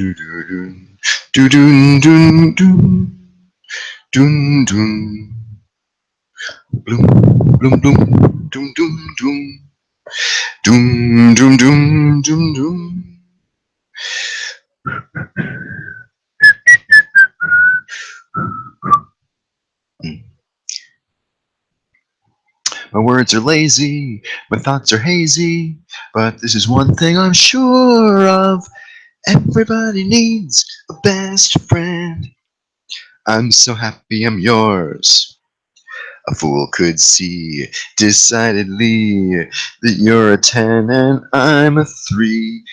Do do do do do do. Bloom bloom bloom doom doom doom doom doom doom doom doom. My words are lazy, my thoughts are hazy, but this is one thing I'm sure of. Everybody needs a best friend. I'm so happy I'm yours. A fool could see decidedly that you're a 10 and I'm a 3.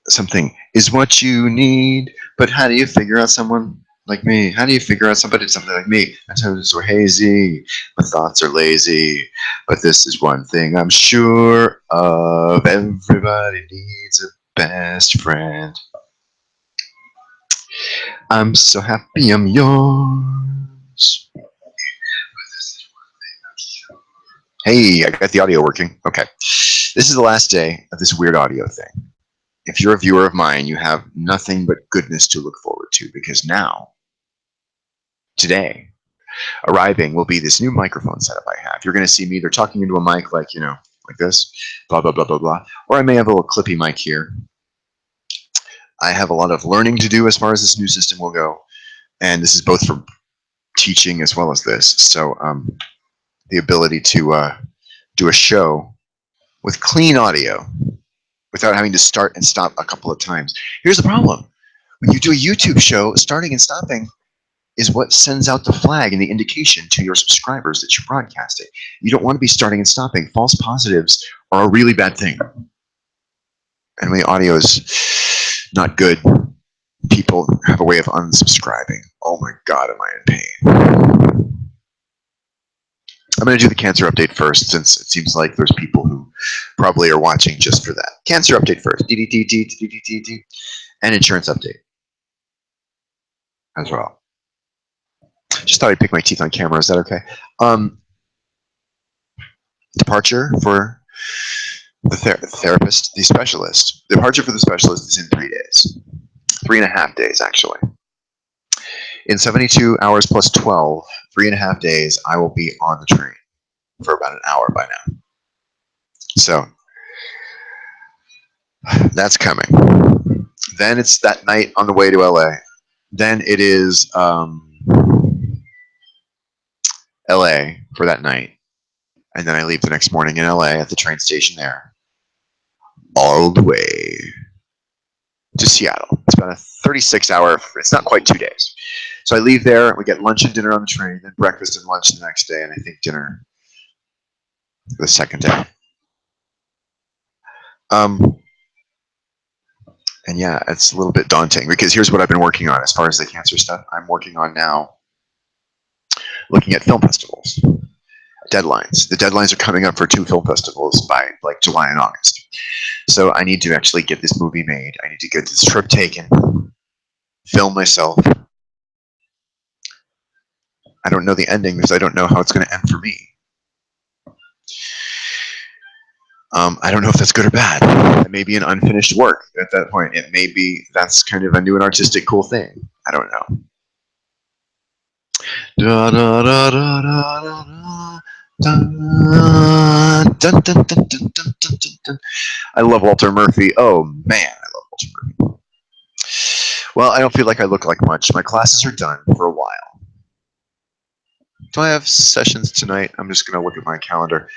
Something is what you need, but how do you figure out someone like me? How do you figure out somebody something like me? My toes are hazy, my thoughts are lazy, but this is one thing I'm sure of. Everybody needs a best friend. I'm so happy I'm yours. Hey, I got the audio working. Okay. This is the last day of this weird audio thing. If you're a viewer of mine, you have nothing but goodness to look forward to, because now, today, arriving will be this new microphone setup I have. You're going to see me either talking into a mic like, like this, blah, blah, blah, blah, blah, or I may have a little clippy mic here. I have a lot of learning to do as far as this new system will go, and this is both for teaching as well as this. So the ability to do a show with clean audio without having to start and stop a couple of times. Here's the problem. When you do a YouTube show, starting and stopping is what sends out the flag and the indication to your subscribers that you're broadcasting. You don't want to be starting and stopping. False positives are a really bad thing. And when the audio is not good, people have a way of unsubscribing. Oh my God, am I in pain. I'm going to do the cancer update first, since it seems like there's people who probably are watching just for that. Cancer update first. And insurance update as well. Just thought I'd pick my teeth on camera. Is that okay? Departure for the therapist, the specialist. Departure for the specialist is in 3 days. 3.5 days, actually. In 72 hours plus 12, 3.5 days, I will be on the train for about an hour by now. So that's coming. Then it's that night on the way to LA. Then it is LA for that night. And then I leave the next morning in LA at the train station there, all the way to Seattle. It's about a 36-hour, it's not quite 2 days. So I leave there, we get lunch and dinner on the train, then breakfast and lunch the next day, and I think dinner the second day. And yeah, it's a little bit daunting, because here's what I've been working on as far as the cancer stuff. I'm working on now looking at film festivals. Deadlines. The deadlines are coming up for 2 film festivals by like July and August. So I need to actually get this movie made. I need to get this trip taken, film myself. I don't know the ending because I don't know how it's going to end for me. I don't know if that's good or bad. It may be an unfinished work at that point. It may be that's kind of a new and artistic cool thing. I don't know. Da, da, da, da, da, da, da, dun, dun, dun, dun, dun, dun, dun, dun. I love Walter Murphy. Oh man, I love Walter Murphy. Well, I don't feel like I look like much. My classes are done for a while. Do I have sessions tonight? I'm just going to look at my calendar.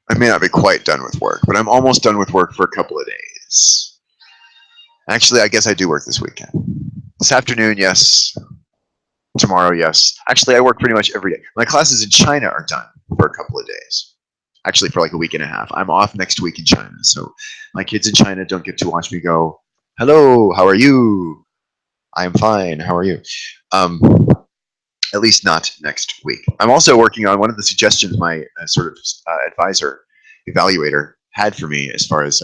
I may not be quite done with work, but I'm almost done with work for a couple of days. Actually, I guess I do work this weekend. This afternoon, yes. Tomorrow, yes. Actually, I work pretty much every day. My classes in China are done for a couple of days. Actually, for like a week and a half. I'm off next week in China, so my kids in China don't get to watch me go, hello, how are you? I'm fine, how are you? At least not next week. I'm also working on one of the suggestions my advisor, evaluator, had for me as far as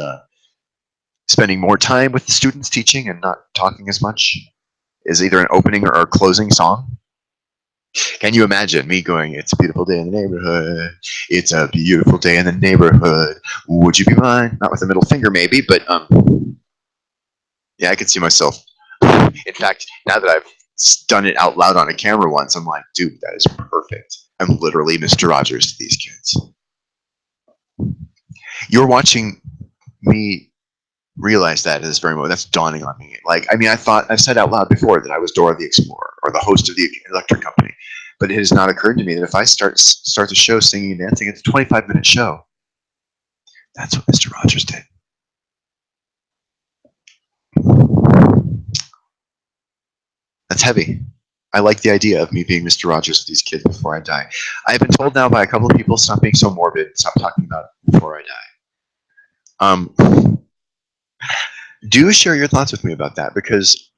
spending more time with the students teaching and not talking as much, is either an opening or a closing song. Can you imagine me going, it's a beautiful day in the neighborhood, it's a beautiful day in the neighborhood, would you be mine? Not with a middle finger maybe, but Yeah, I can see myself. In fact, now that I've done it out loud on a camera once, I'm like, dude, that is perfect. I'm literally Mr. Rogers to these kids. You're watching me realize that at this very moment. That's dawning on me. Like, I mean, I've said out loud before that I was Dora the Explorer or the host of the electric company, but it has not occurred to me that if I start the show singing and dancing, it's a 25-minute show. That's what Mr. Rogers did. That's heavy. I like the idea of me being Mr. Rogers with these kids before I die. I've been told now by a couple of people, stop being so morbid, stop talking about it before I die. Do share your thoughts with me about that, because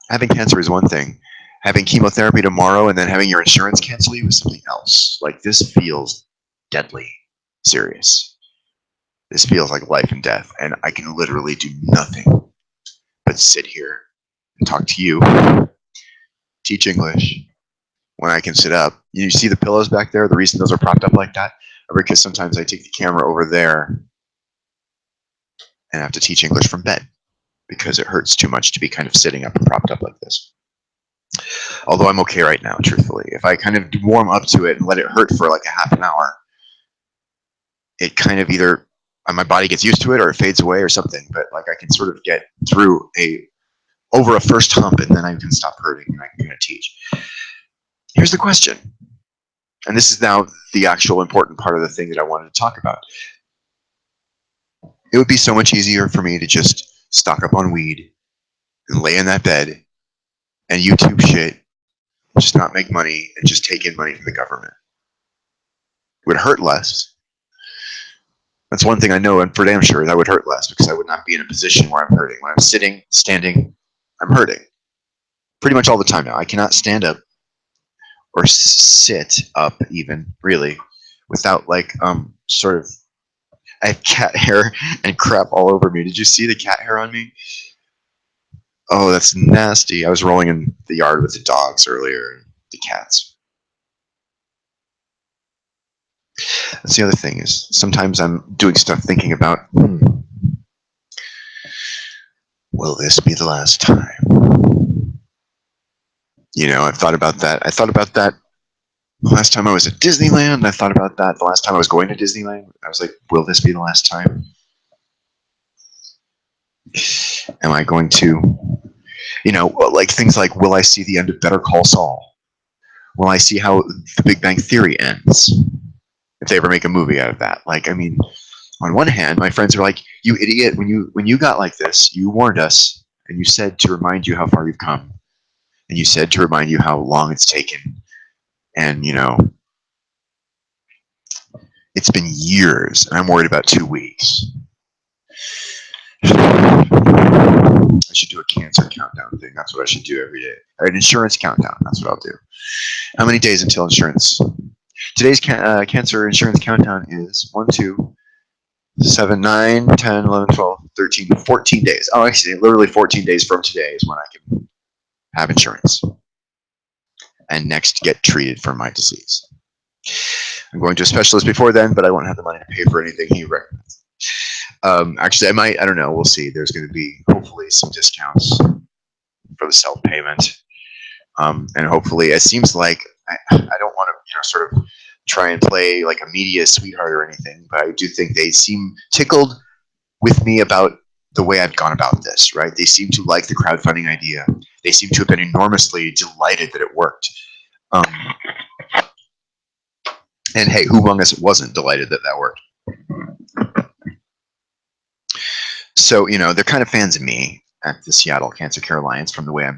having cancer is one thing. Having chemotherapy tomorrow and then having your insurance cancel you is something else. Like, this feels deadly serious. This feels like life and death, and I can literally do nothing but sit here and talk to you, teach English, when I can sit up. You see the pillows back there? The reason those are propped up like that are because sometimes I take the camera over there and have to teach English from bed because it hurts too much to be kind of sitting up and propped up like this. Although I'm okay right now, truthfully. If I kind of warm up to it and let it hurt for like a half an hour, it kind of either my body gets used to it or it fades away or something. But like, I can sort of get through over a first hump, and then I can stop hurting and I can kind of teach. Here's the question, and this is now the actual important part of the thing that I wanted to talk about. It would be so much easier for me to just stock up on weed and lay in that bed and YouTube shit, just not make money and just take in money from the government. It would hurt less. That's one thing I know, and for damn sure that would hurt less, because I would not be in a position where I'm hurting. When I'm sitting, standing, I'm hurting. Pretty much all the time now. I cannot stand up or sit up even, really, without like sort of, I have cat hair and crap all over me. Did you see the cat hair on me? Oh, that's nasty. I was rolling in the yard with the dogs earlier, the cats. That's the other thing, is sometimes I'm doing stuff thinking about, will this be the last time? You know, I've thought about that. I thought about that the last time I was at Disneyland. I thought about that the last time I was going to Disneyland. I was like, will this be the last time? Am I going to, you know, like things like, will I see the end of Better Call Saul? Will I see how The Big Bang Theory ends? If they ever make a movie out of that. Like, I mean, on one hand, my friends are like, you idiot, when you got like this, you warned us, and you said to remind you how far you've come. And you said to remind you how long it's taken. And, you know, it's been years, and I'm worried about 2 weeks. I should do a cancer countdown thing. That's what I should do every day. An insurance countdown. That's what I'll do. How many days until insurance? Today's cancer insurance countdown is 1, 2, 7, 9, 10, 11, 12, 13, 14 days. Oh, actually, literally 14 days from today is when I can have insurance and next get treated for my disease. I'm going to a specialist before then, but I won't have the money to pay for anything he recommends. Actually, I don't know. We'll see. There's going to be hopefully some discounts for the self-payment. And hopefully, it seems like I don't want to, sort of try and play like a media sweetheart or anything, but I do think they seem tickled with me about the way I've gone about this, right? They seem to like the crowdfunding idea. They seem to have been enormously delighted that it worked. And hey, who among us wasn't delighted that that worked? So, they're kind of fans of me at the Seattle Cancer Care Alliance from the way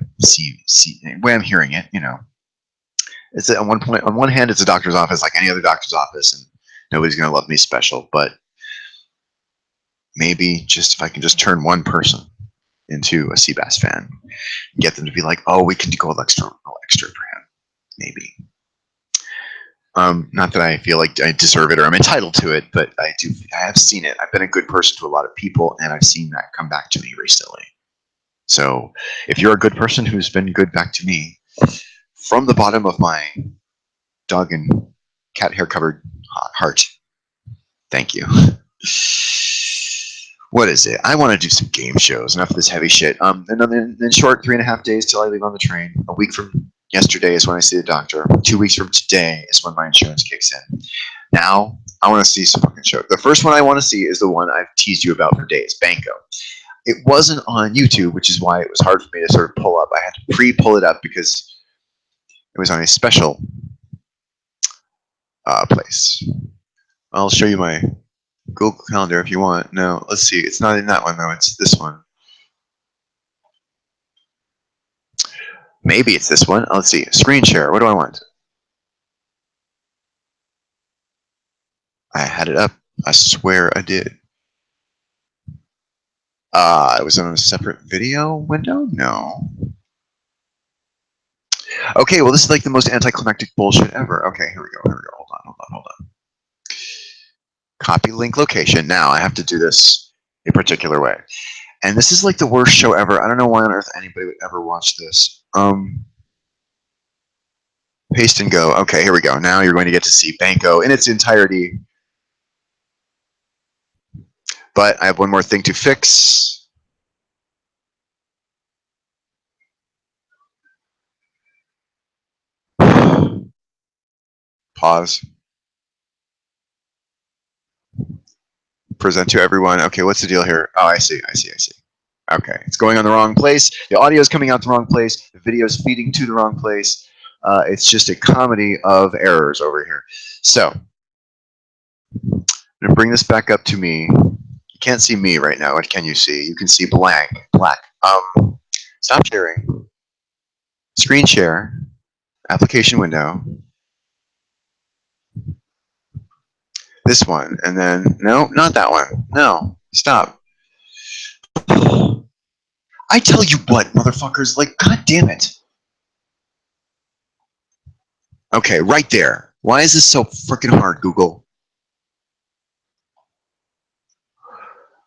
way I'm hearing it, It's on one hand, it's a doctor's office like any other doctor's office, and nobody's going to love me special, but maybe just if I can just turn one person into a Seabass fan, get them to be like, oh, we can go extra for him, maybe. Not that I feel like I deserve it or I'm entitled to it, but I have seen it. I've been a good person to a lot of people, and I've seen that come back to me recently. So if you're a good person who's been good back to me, from the bottom of my dog and cat hair covered heart, thank you. What is it? I want to do some game shows. Enough of this heavy shit. And then short 3.5 days till I leave on the train. A week from yesterday is when I see the doctor. 2 weeks from today is when my insurance kicks in. Now I want to see some fucking show. The first one I want to see is the one I've teased you about for days, Banko. It wasn't on YouTube, which is why it was hard for me to sort of pull up. I had to pre-pull it up because it was on a special place. I'll show you my Google Calendar if you want. No, let's see. It's not in that one though. It's this one. Maybe it's this one. Let's see. Screen share. What do I want? I had it up. I swear I did. It was on a separate video window? No. Okay, well, this is like the most anticlimactic bullshit ever. Okay, here we go. Hold on. Copy link location. Now I have to do this a particular way. And this is like the worst show ever. I don't know why on earth anybody would ever watch this. Paste and go. Okay, here we go. Now you're going to get to see Banko in its entirety. But I have one more thing to fix. Pause. Present to everyone. Okay, what's the deal here? Oh, I see. Okay, it's going on the wrong place. The audio is coming out the wrong place. The video is feeding to the wrong place. It's just a comedy of errors over here. So, I'm going to bring this back up to me. You can't see me right now. What can you see? You can see black. Stop sharing. Screen share. Application window. This one. And then, no, not that one. No, stop. I tell you what, motherfuckers, like, god damn it. Okay, right there. Why is this so freaking hard, Google?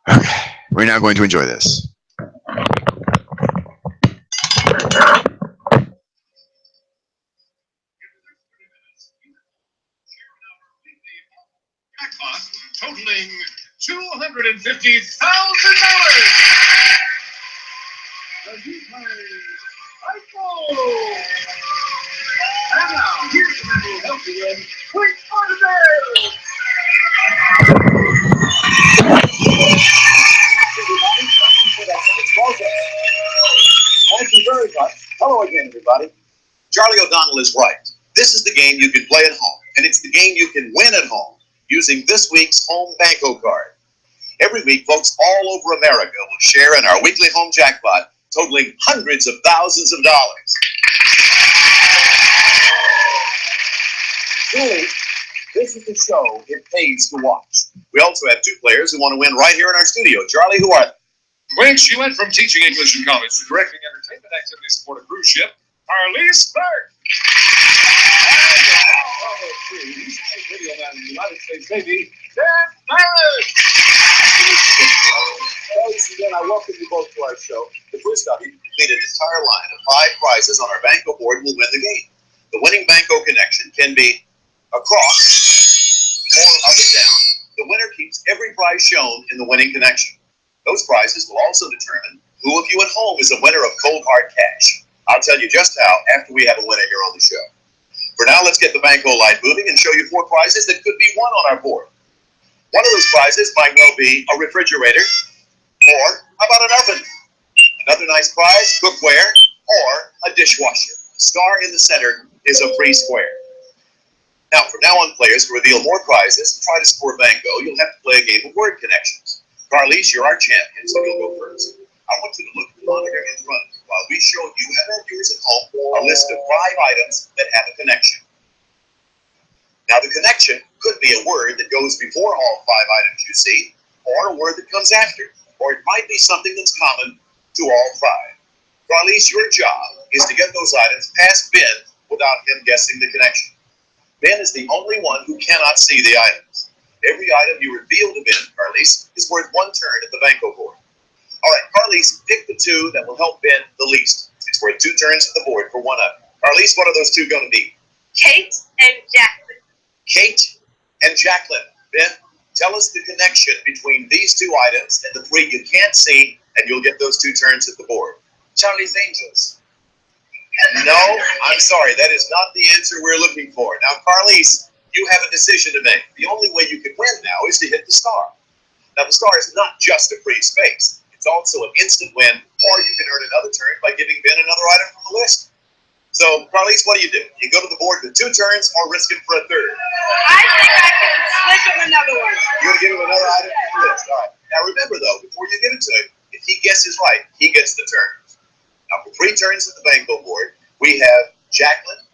Okay, we're now going to enjoy this. Jackpot totaling $250,000. As you play Banko. And now, here's the man who will help you win Quick for the Day. Thank you very much. Hello again, everybody. Charlie O'Donnell is right. This is the game you can play at home, and it's the game you can win at home using this week's home Banko card. Every week, folks all over America will share in our weekly home jackpot, totaling hundreds of thousands of dollars. Really, this is the show it pays to watch. We also have two players who want to win right here in our studio. Charlie, who are they? When she went from teaching English in college to directing entertainment activities aboard a cruise ship, Arlise Burke. Video man in the United States Navy, Dan Barrett. Ladies and gentlemen, I welcome you both to our show. The first of you complete an entire line of 5 prizes on our Banko board will win the game. The winning Banko connection can be across or up and down. The winner keeps every prize shown in the winning connection. Those prizes will also determine who of you at home is a winner of cold hard cash. I'll tell you just how after we have a winner here on the show. For now, let's get the Banko light moving and show you 4 prizes that could be won on our board. One of those prizes might well be a refrigerator, or how about an oven? Another nice prize, cookware, or a dishwasher. The star in the center is a free square. Now, from now on, players, to reveal more prizes and try to score Banko, you'll have to play a game of word connections. Carlise, you're our champion, so you'll go first. I want you to look at the monitor in front of you while we show you and our viewers at home a list of 5 items that have a connection. Now, the connection could be a word that goes before all 5 items you see, or a word that comes after, or it might be something that's common to all 5. Carlise, your job is to get those items past Ben without him guessing the connection. Ben is the only one who cannot see the items. Every item you reveal to Ben, Carlise, is worth 1 turn at the Banko board. All right, Carlise, pick the 2 that will help Ben the least. It's worth 2 turns at the board for 1 item. Carlise, what are those 2 going to be? Kate and Jacqueline. Kate and Jacqueline. Ben? Tell us the connection between these two items and the three you can't see, and you'll get those 2 turns at the board. Charlie's Angels. No, I'm sorry. That is not the answer we're looking for. Now, Carlise, you have a decision to make. The only way you can win now is to hit the star. Now, the star is not just a free space. It's also an instant win, or you can earn another turn by giving Ben another item from the list. So, Carlise, what do? You go to the board with 2 turns or risk it for a third? I think I can slip him another one. You'll give him another item from the list. All right. Now, remember, though, before you give it to him, if he guesses right, he gets the turn. Now, for 3 turns at the Banko board, we have Jacqueline,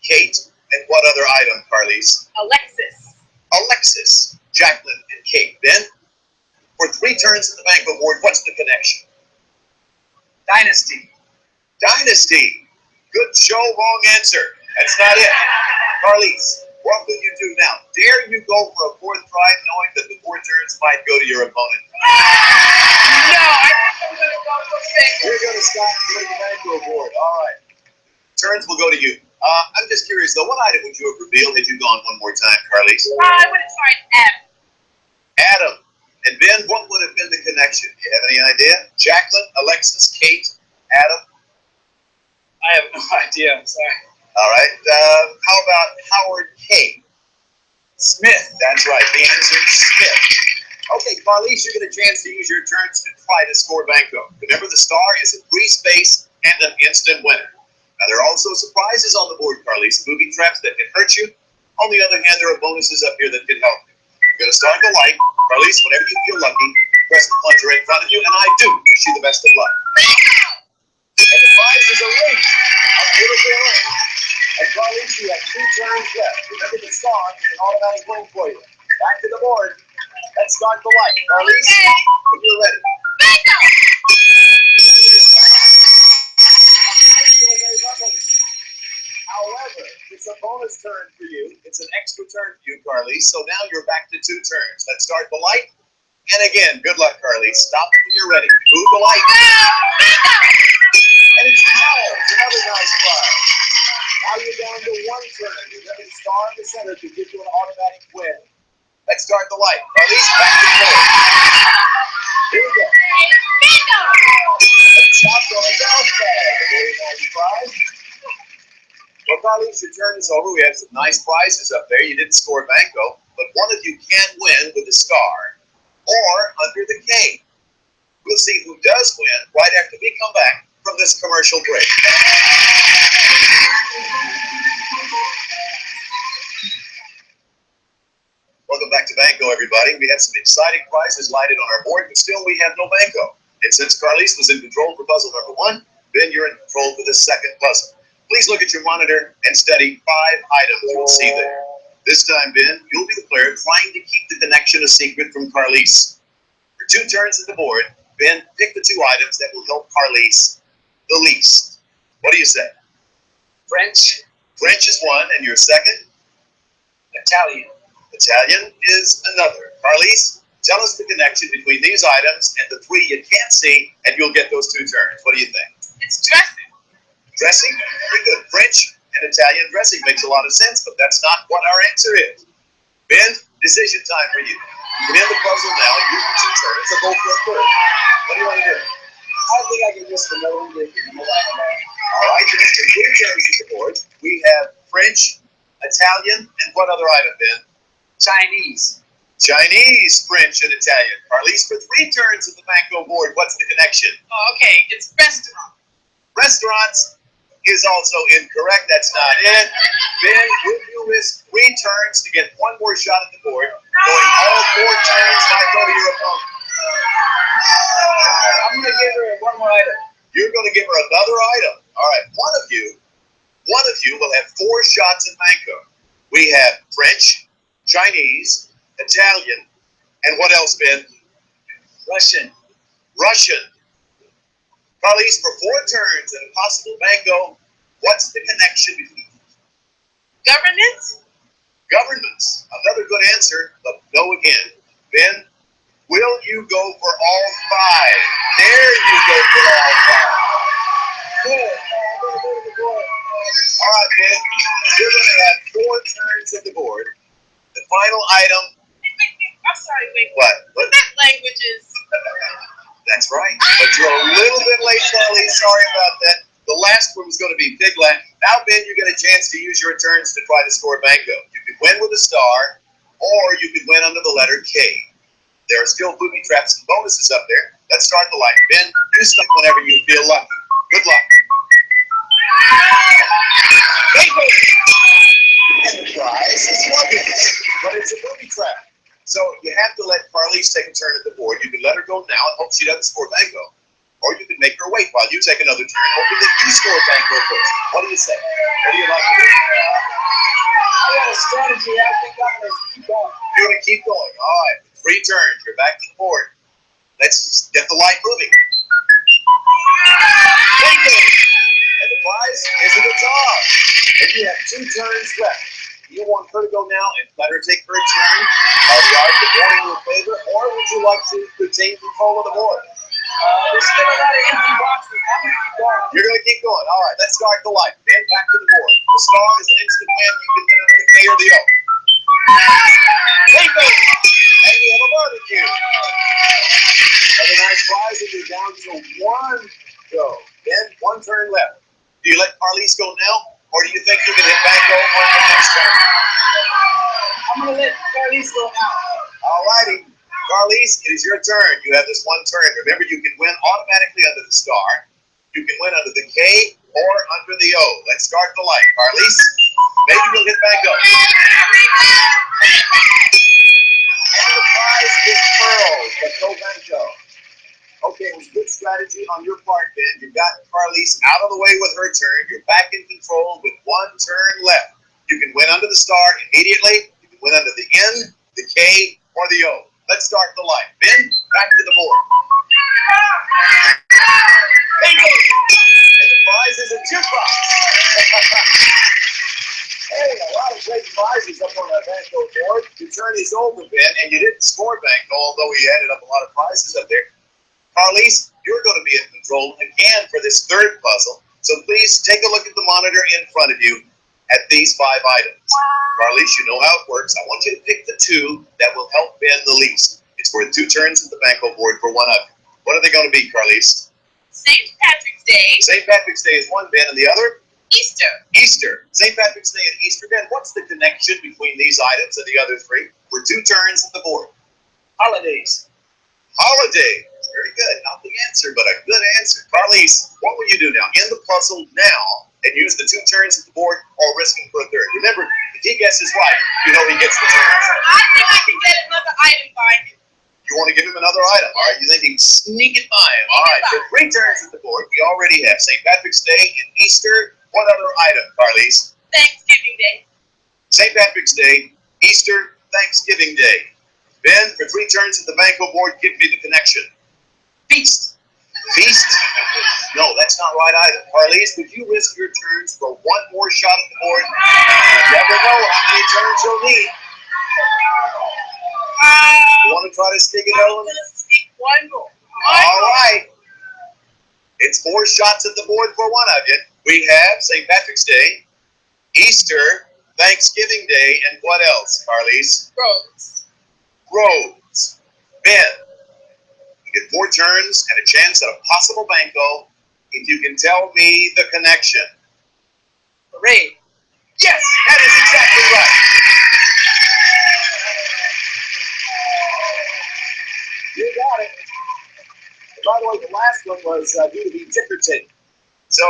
Kate, and what other item, Carlise? Alexis. Alexis, Jacqueline, and Kate. Ben, for 3 turns at the Banko board, what's the connection? Dynasty. Dynasty. Good show, wrong answer. That's not it. Carlise, what will you do now? Dare you go for a 4th try, knowing that the 4 turns might go to your opponent? No, I think I'm going to go for 6. You're going to stop doing the Banko board. All right. Turns will go to you. I'm just curious, though, what item would you have revealed had you gone one more time, Carlise? I would have tried M. Adam. And Ben, what would have been the connection? Do you have any idea? Jacqueline, Alexis, Kate, Adam? I have no idea. I'm sorry. All right. How about Howard K? Smith. That's right. The answer is Smith. Okay, Carlise, you get a chance to use your turns to try to score Banko. Remember, the star is a free space and an instant winner. Now, there are also surprises on the board, Carlise. Moving traps that can hurt you. On the other hand, there are bonuses up here that can help you. You're going to start the light. Carlise, whenever you feel lucky, press the plunger in front of you, and I do wish you the best of luck. And the prize is a ring. A beautiful ring. And Carlise, you have 2 turns left. Remember, the star is an automatic win for you. Back to the board. Let's start the light. Carlise, when you're ready. However, it's a bonus turn for you. It's an extra turn for you, Carlise. So now you're back to 2 turns. Let's start the light. And again, good luck, Carlise. Stop it when you're ready. Move the light. And it's tiles. Another nice prize. Now you're down to 1 turn. You have a star in the center to give you an automatic win. Let's start the light. Carlise, back to 4. Here we go. And it stops on a bounce pad. A very nice prize. Well, Carlise, your turn is over. We have some nice prizes up there. You didn't score Banko, but one of you can win with a star or under the K. We'll see who does win right after we come back from this commercial break. Welcome back to Banko, everybody. We have some exciting prizes lighted on our board, but still we have no Banko. And since Carlise was in control for puzzle number 1, Ben, you're in control for the second puzzle. Please look at your monitor and study 5 items you'll see there. This time, Ben, you'll be the player trying to keep the connection a secret from Carlise. For 2 turns at the board, Ben, pick the 2 items that will help Carlise the least. What do you say? French. French is 1, and your second? Italian. Italian is another. Carlise, tell us the connection between these items and the 3 you can't see, and you'll get those 2 turns. What do you think? It's dressing. Dressing? Very good. French and Italian dressing makes a lot of sense, but that's not what our answer is. Ben, decision time for you. You can end the puzzle now and use the 2 turns, so go for a third. What do you want to do? I think I can just remember it. All right, you have 3 turns at the board. We have French, Italian, and what other item, Ben? Chinese. Chinese, French, and Italian. Carlise, for 3 turns at the Banko board, what's the connection? Oh, okay, it's restaurant. Restaurants is also incorrect. That's not it. Ben, would you risk 3 turns to get 1 more shot at the board? Going all 4 turns might go to your opponent. I'm going to give her 1 more item. You're going to give her another item. All right, one of you will have 4 shots at Banko. We have French, Chinese, Italian, and what else, Ben? Russian. Russian. Carlise, for 4 turns and a possible Banko, what's the connection between them? Governance? Governments. Another good answer, but no again. Ben, will you go for all 5? There you go for all 5. Good. All right, Ben. You're going to have 4 turns at the board. The final item. I'm sorry, wait. What? That language is... That's right. But you're a little bit late, Charlie. Sorry about that. The last one was going to be Pigland. Now, Ben, you get a chance to use your turns to try to score Banko. You can win with a star, or you can win under the letter K. There are still booby traps and bonuses up there. Let's start the line. Ben, you start whenever you feel lucky. Good luck. Banko! And the prize is luggage, but it's a booby trap. So you have to let Carlise take a turn at the board. You can let her go now and hope she doesn't score Banko. Or you can make her wait while you take another turn, hoping that you score Banko first. What do you say? What do you like to do? I got a strategy. I think I'm going to keep going. You're going to keep going. All right. 3 turns. You're back to the board. Let's get the light moving. Banko! And the prize is a guitar. And you have 2 turns left. You want her to go now and let her take her turn? Are the odds of going in your favor? Or would you like to retain control of the board? There's still a lot of empty boxes. I'm going to keep going. You're going to keep going. All right, let's start the light. Ben, back to the board. The star is an instant win. You can win the K or the O. Banko! And we have a barbecue. Another nice prize if you're down to 1 go. Ben, 1 turn left. Do you let Carlise go now? Or do you think you can hit Banko on the next turn? I'm going to let Carlise go now. All righty. Carlise, it is your turn. You have this 1 turn. Remember, you can win automatically under the star. You can win under the K or under the O. Let's start the light. Carlise, maybe you'll hit Banko. And the prize is pearls, but no Banko. Okay, it was good strategy on your part, Ben. You got Carlise out of the way with her turn. You're back in control with 1 turn left. You can win under the star immediately. You can win under the N, the K, or the O. Let's start the light. Ben, back to the board. Banko! And the prize is a jukebox. Hey, a lot of great prizes up on that Banko board. Your turn is over, Ben, and you didn't score Banko, although we added up a lot of prizes up there. Carlise, you're going to be in control again for this 3rd puzzle. So please take a look at the monitor in front of you at these 5 items. Carlise, you know how it works. I want you to pick the 2 that will help Ben the least. It's worth 2 turns at the Banko board for 1 of you. What are they going to be, Carlise? St. Patrick's Day. St. Patrick's Day is 1, Ben, and the other? Easter. Easter. St. Patrick's Day and Easter, Ben. What's the connection between these items and the other 3? For 2 turns at the board. Holidays. Holiday. Very good. Not the answer, but a good answer. Carlise, what will you do now? End the puzzle now and use the 2 turns at the board or risking for a 3rd. Remember, if he guesses right, you know he gets the turns. I think I can get another item by him. You want to give him another item, all right? You think he can sneak it by him. All right, so 3 turns at the board. We already have St. Patrick's Day and Easter. What other item, Carlise? Thanksgiving Day. St. Patrick's Day, Easter, Thanksgiving Day. Ben, for 3 turns at the Banko board, give me the connection. Feast. Feast? No, that's not right either. Carlise, would you risk your turns for 1 more shot at the board? You never know how many turns you'll need. You want to try to stick it, I'm Ellen? going to stick 1 more. All right. It's 4 shots at the board for 1 of you. We have St. Patrick's Day, Easter, Thanksgiving Day, and what else, Carlise? Rose. Roads. Ben, you get 4 turns and a chance at a possible Banko if you can tell me the connection. Parade. Yes, that is exactly right. You got it. And by the way, the last one was due to the ticker tape. So,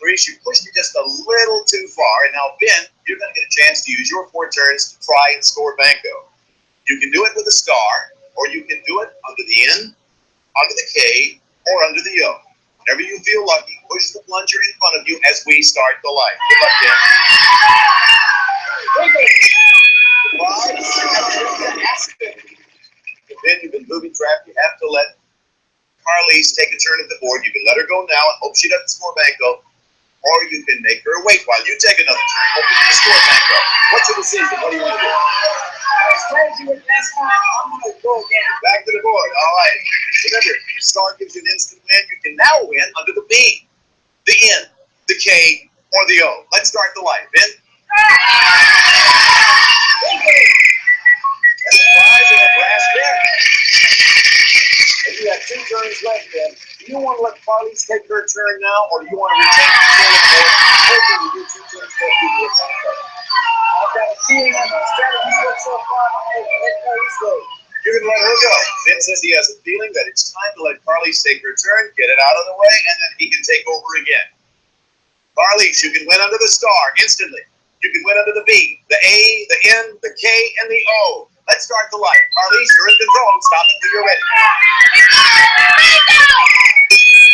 Maurice, you pushed it just a little too far, and now, Ben, you're going to get a chance to use your 4 turns to try and score Banko. You can do it with a star, or you can do it under the N, under the K, or under the O. Whenever you feel lucky, push the plunger in front of you as we start the light. Good luck, Ben. Ben, you've been moving trapped. You have to let Carlise take a turn at the board. You can let her go now and hope she doesn't score Banko, or you can make her wait while you take another turn, hoping to score Banko. What's your decision? What do you want to do? Strategy with last time. I'm going to go again. Back to the board. All right. Remember, the star gives you an instant win. You can now win under the B, the N, the K, or the O. Let's start the light. Ben? And the prize in a glass bear. And you have 2 turns left, Ben. Do you want to let Carly's take her turn now, or do you want to retain control of the board, hoping to do 2 turns left due to a Banko? I've got a feeling on my strategies work so far. Let Carly's go. You can let her go. Ben says he has a feeling that it's time to let Carly's take her turn, get it out of the way, and then he can take over again. Carly's, you can win under the star instantly. You can win under the B, the A, the N, the K, and the O. Let's start the light. Carly's, you're in control. Stop it when you're ready.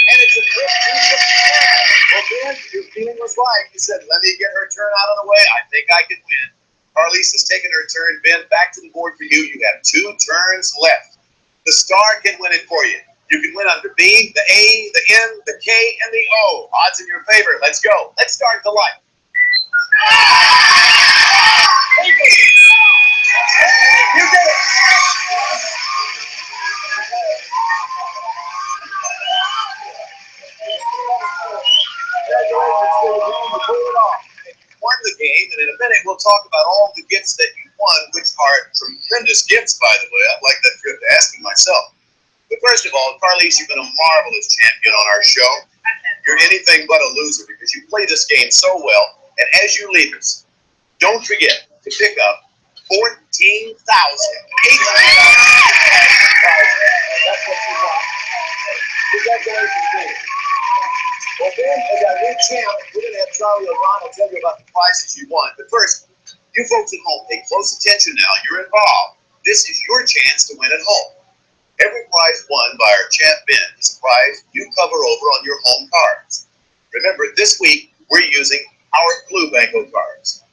And it's a quick 2 to 10. Well, Ben, your feeling was right. You said, let me get her turn out of the way. I think I can win. Carly's has taken her turn. Ben, back to the board for you. You have 2 turns left. The star can win it for you. You can win under B, the A, the N, the K, and the O. Odds in your favor. Let's go. Let's start the light. You did it. Congratulations to the game. You pulled it off. You won the game, and in a minute we'll talk about all the gifts that you won, which are tremendous gifts, by the way. I'd like that trip to ask you myself. But first of all, Carly's, you've been a marvelous champion on our show. You're anything but a loser because you play this game so well. And as you leave us, don't forget to pick up $14,800. That's what you want. Congratulations, Ben. Well, Ben, as our new champ, we're going to have Charlie O'Donnell tell you about the prizes you won. But first, you folks at home, pay close attention now. You're involved. This is your chance to win at home. Every prize won by our champ Ben is a prize you cover over on your home cards. Remember, this week we're using our blue Banko cards.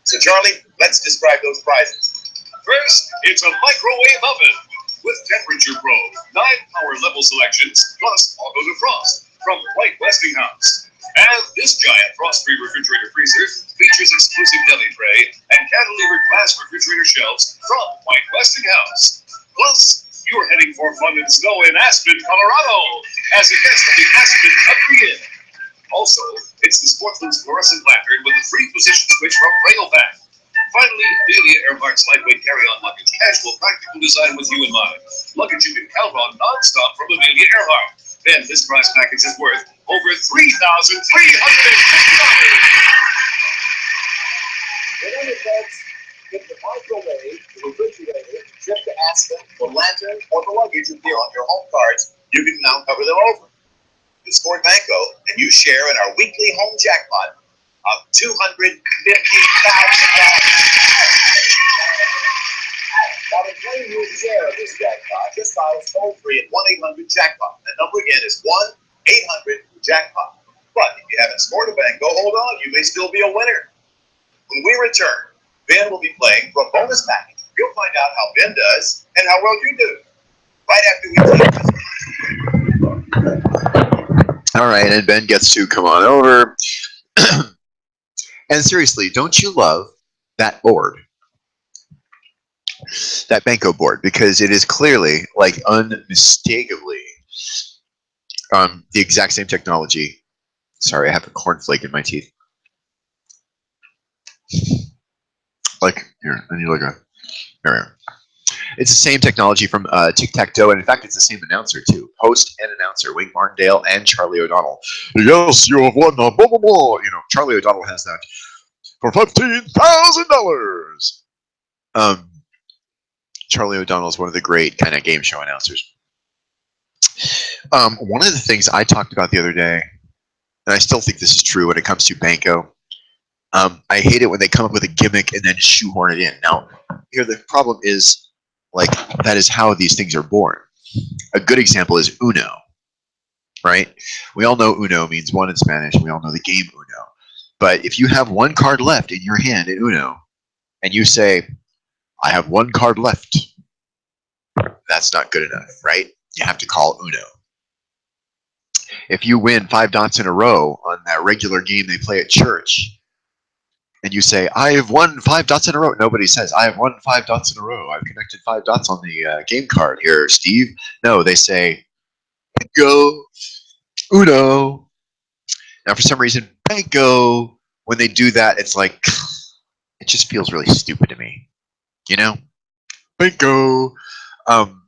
So Charlie, let's describe those prizes. First, it's a microwave oven with temperature probe, 9 power level selections, plus auto defrost from Westinghouse. And this giant frost-free refrigerator freezer features exclusive deli tray and cantilevered glass refrigerator shelves from Westinghouse. Plus, you're heading for fun and snow in Aspen, Colorado, as a guest of the Aspen Country Inn. Also, it's the Sportsman's fluorescent lantern with a free position switch from Railpack. Finally, Amelia Earhart's lightweight carry-on luggage, casual, practical design with you in mind. Luggage you can count on non-stop from Amelia Earhart. Then this prize package is worth over $3,350. Remember, folks, if the microwave, the refrigerator, trip to Aspen, the lantern, or the luggage appear on your home cards, you can now cover them over. You scored Banko, and you share in our weekly home jackpot of $250,000. Now, to claim your share of this jackpot, just dial toll-free at 1-800-JACKPOT. That number again is 1-800-JACKPOT. But if you haven't scored a Banko, hold on, you may still be a winner. When we return, Ben will be playing for a bonus package. You'll find out how Ben does and how well you do. Right after we take this. All right, and Ben gets to come on over. And seriously, don't you love that board? That Banko board, because it is clearly, like, unmistakably the exact same technology. Sorry, I have a cornflake in my teeth. Like, here, I need to look at it. Here. It's the same technology from Tic-Tac-Toe, and in fact, it's the same announcer, too. Host and announcer, Wink Martindale and Charlie O'Donnell. Yes, you have won blah, blah, blah. You know, Charlie O'Donnell has that for $15,000. Charlie O'Donnell is one of the great kind of game show announcers. One of the things I talked about the other day, and I still think this is true when it comes to Banko, I hate it when they come up with a gimmick and then shoehorn it in. Now, here the problem is, like, that is how these things are born. A good example is Uno, right? We all know Uno means one in Spanish. We all know the game Uno. But if you have one card left in your hand in Uno, and you say, I have one card left, that's not good enough, right? You have to call Uno. If you win 5 dots in a row on that regular game they play at church, and you say, I have won 5 dots in a row. Nobody says, I have won 5 dots in a row. I've connected 5 dots on the game card here, Steve. No, they say, Banko, Uno. Now, for some reason, Banko, when they do that, it's like, it just feels really stupid to me. You know? Banko. Um,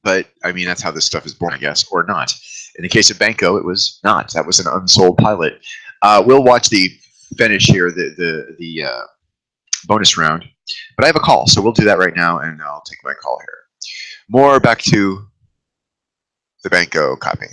but I mean, that's how this stuff is born, I guess, or not. In the case of Banko, it was not. That was an unsold pilot. We'll watch the finish here, the bonus round. But I have a call, so we'll do that right now, and I'll take my call here. More back to the Banko copy.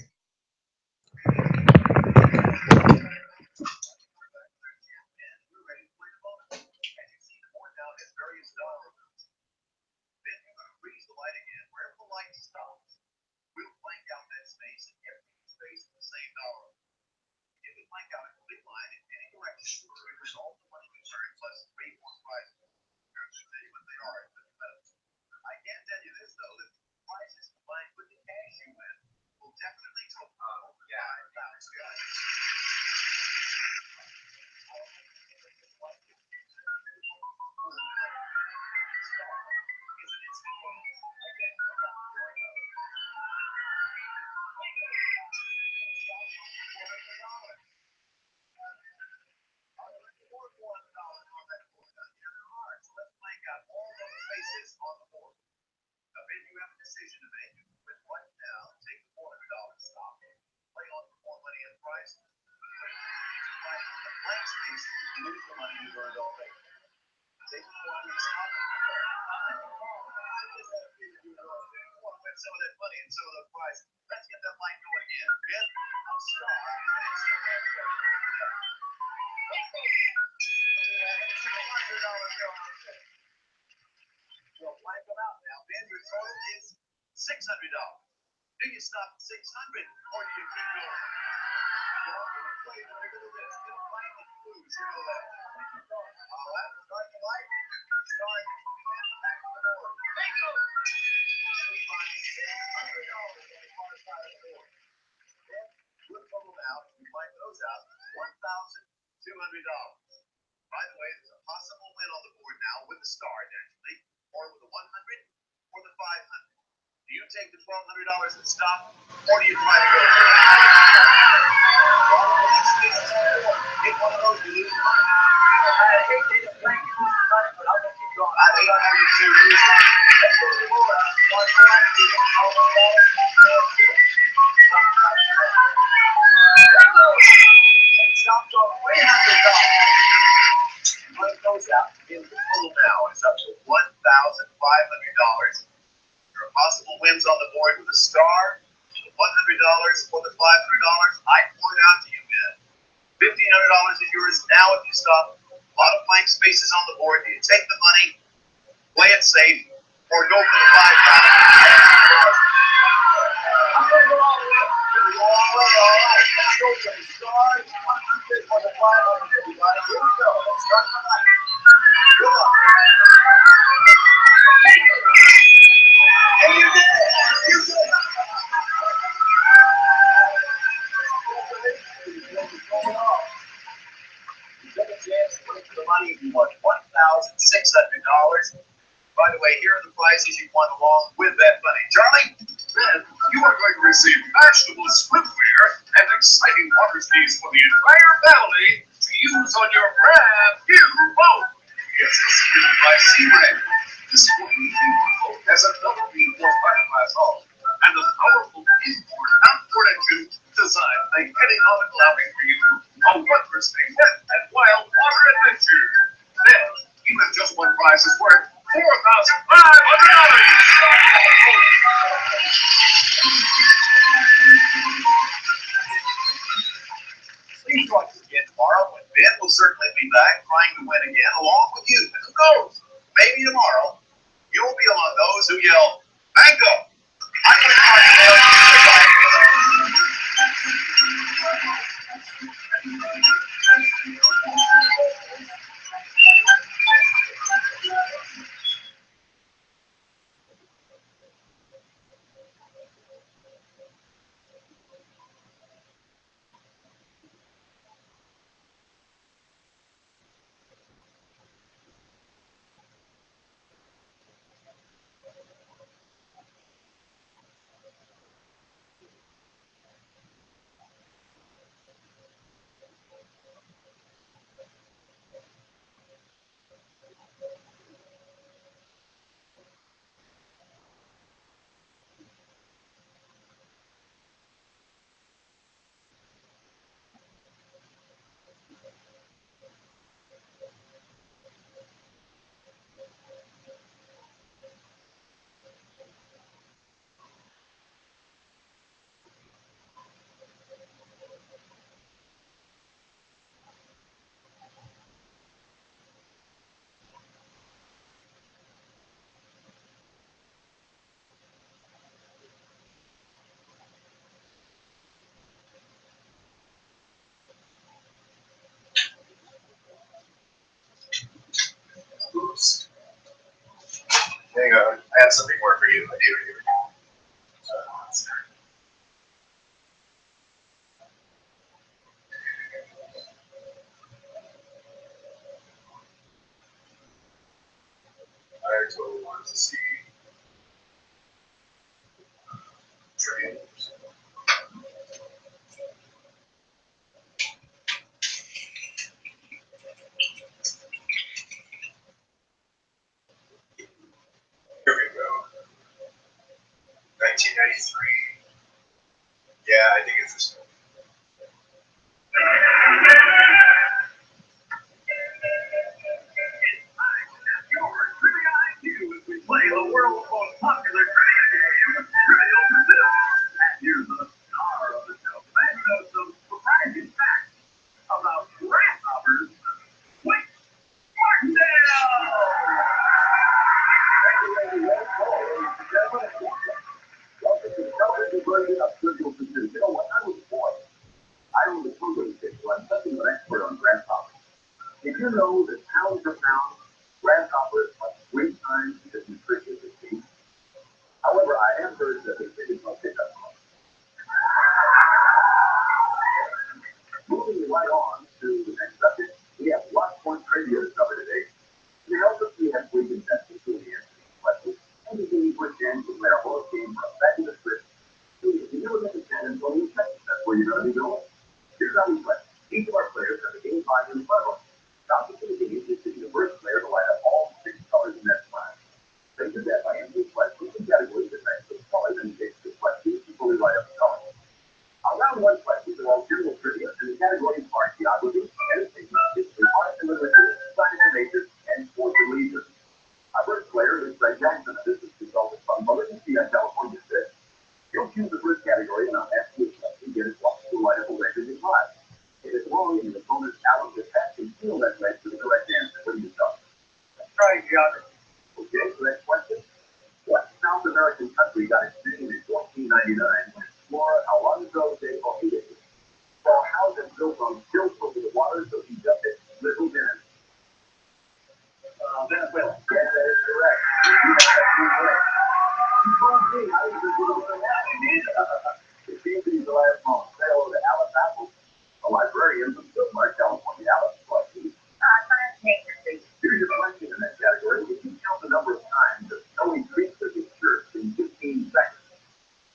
Vegetable swimwear and exciting water skis for the entire family to use on your brand new boat. It's the Supreme by Sea Ray. This boat has a double reinforced fiberglass hull and a powerful import-outboard engine designed to make any nautical outing for you a wondrous wet and wild water adventure. Then, even just one prize is worth $4,500. Please join us again tomorrow when Ben will certainly be back trying to win again along with you. And who knows, maybe tomorrow you'll be among those who yell, Banko! I'm going to have something more for you. I do. Here we go. I totally wanted to see trailers. Here we go. 1993. Yeah, I think it's this one. We play the world's most popular trivia game, Trivial Pursuit. And here's the star of the show, Banko, some surprising facts about grasshoppers. Wait, Martindale! Welcome to the television version of Trivial Pursuit. You know, when I was a boy, I owned a programming kit, so I'm something of an expert on grasshoppers. Did you know that pound for pound, grasshoppers are 3 times as nutritious as beef? However, I have heard that their biggest pickup cost. Moving right on to the next subject, we have lots more trivia to cover today. To help us, we have 3 contestants who will be answering these questions. Anything you put in to play our whole game for a fabulous trip. If you never get to San Antonio, Texas, that's where you're going to be going. Here's how we play. Each of our players has a game flag in front of them. Now, the game is to be the first player to light up all 6 colors in that flag. They do that by answering questions in categories that match the colors and takes the questions before we light up the colors. Our round 1 questions are all general trivia, and the categories are geography, entertainment, history, art and literature, science and nature, and sports and leisure. Our first player is Fred Jackson, a business consultant from Mulligan, California, said, "You'll choose the first category, and I'll ask you a question. Get it wrong to light up a red in your flag. If it's wrong, and the opponent's out of the pack, and steal that red to the correct answer. What do you tell? Let's try geography. Okay, so next question. What South American country got its name in 1499 when explorer Alonso de Ojeda saw houses built on stilts over the water so he dubbed it Little Venice? Venezuela. Yes, that is correct. You told me how you could do that. It seems to be the last moment. Say hello to Alice Apple, a librarian from Stillmark, California. Alice, what do you? Here's your question in that category. If you count the number of times that Snowy creature gets chirped in 15 seconds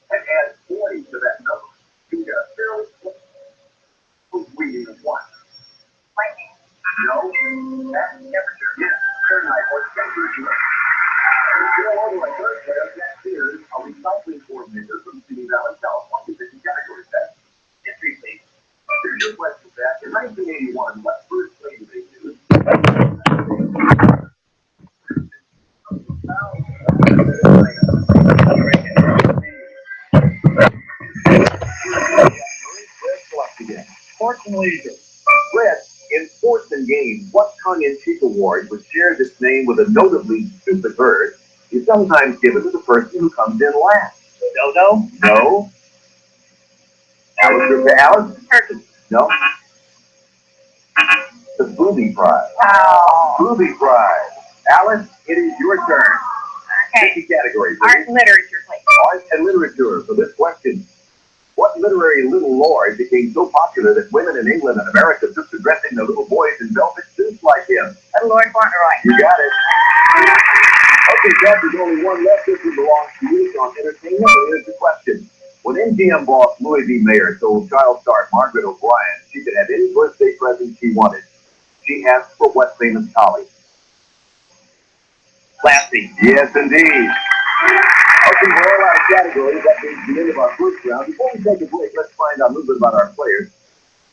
and add 40 to that number, you get a fairly close reading of 1. No, that's temperature. Yes, Fahrenheit or temperature. You know, although I third player, Jack Sears, a recycling coordinator from City Valley, California, is in category test. History, please. Here's your question, Jack. In 1981, what first plane did they use? Sports and leisure. Fred, in sports and games, what tongue-in-cheek award would share this name with a notably stupid bird is sometimes given to the person who comes in last? Dodo? No. Alice? Turkey. No. The Booby Prize. Oh. Booby Prize. Alice, it is your turn. Okay. Pick a category, please. Art and literature, please. Art and literature. For this question, what literary little lord became so popular that women in England and America took to dressing their little boys in velvet suits like him? Lord Fauntleroy. You got it. Okay, Jack, there's only one left. This one belongs to you. It's on entertainment. And here's the question. When MGM boss Louis B. Mayer told child star Margaret O'Brien she could have any birthday present she wanted, she asked for what famous collie? Classy. Yes, indeed. Okay, we're all out of categories. That means the end of our first round. Before we take a break, let's find out a little bit about our players.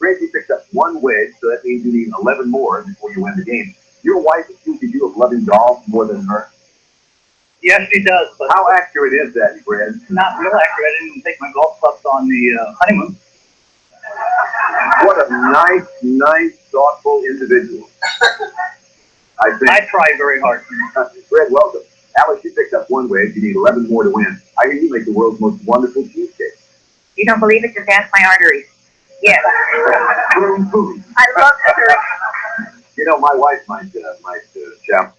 Gracie picked up 1 wedge, so that means you need 11 more before you win the game. Your wife accuses you of loving golf more than her. Yes, she does, but How accurate is that, Fred? not real accurate. I didn't take my golf clubs on the honeymoon. What a nice, thoughtful individual. I think. I try very hard. Fred, welcome. Alice, you picked up 1 wedge. You need 11 more to win. I hear you make the world's most wonderful cheesecake. You don't believe it? Just ask my arteries. Yes. Boom, boom. I love her. You know, my wife might chow.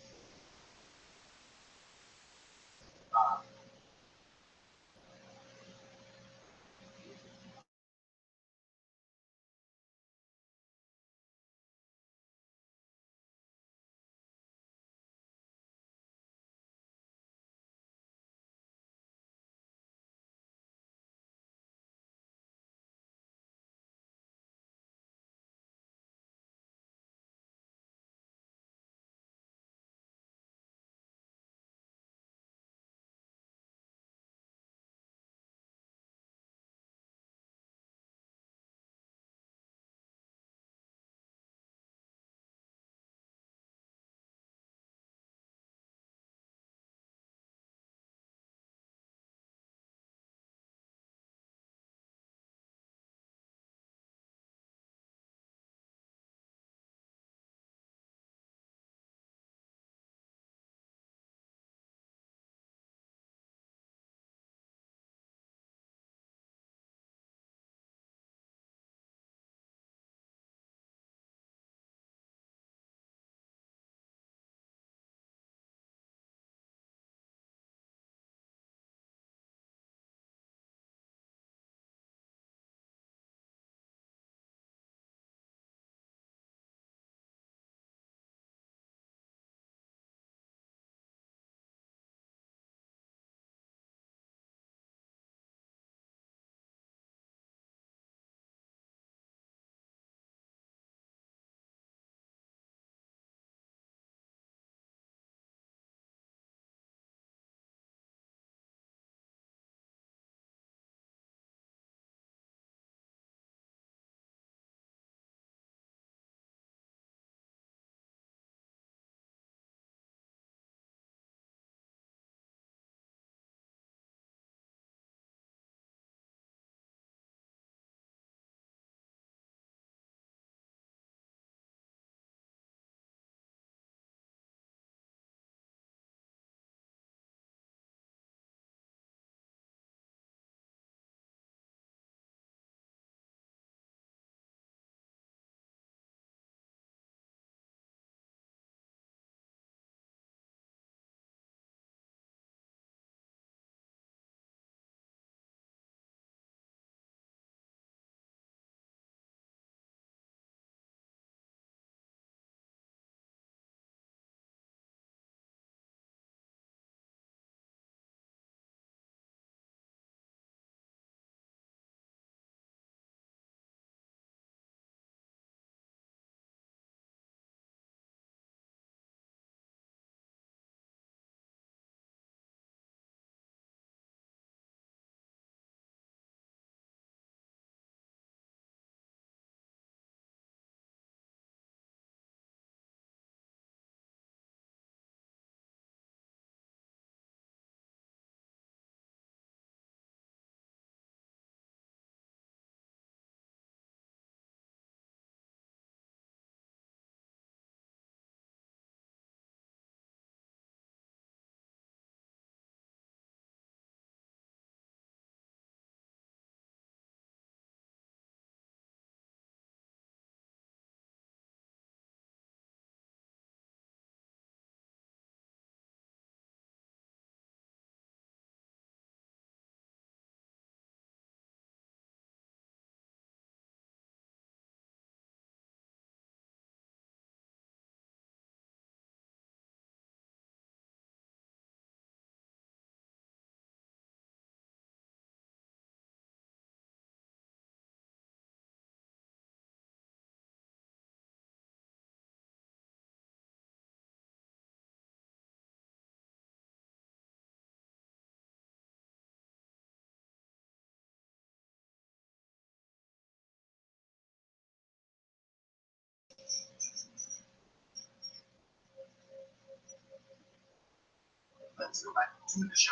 Let's go back to the show.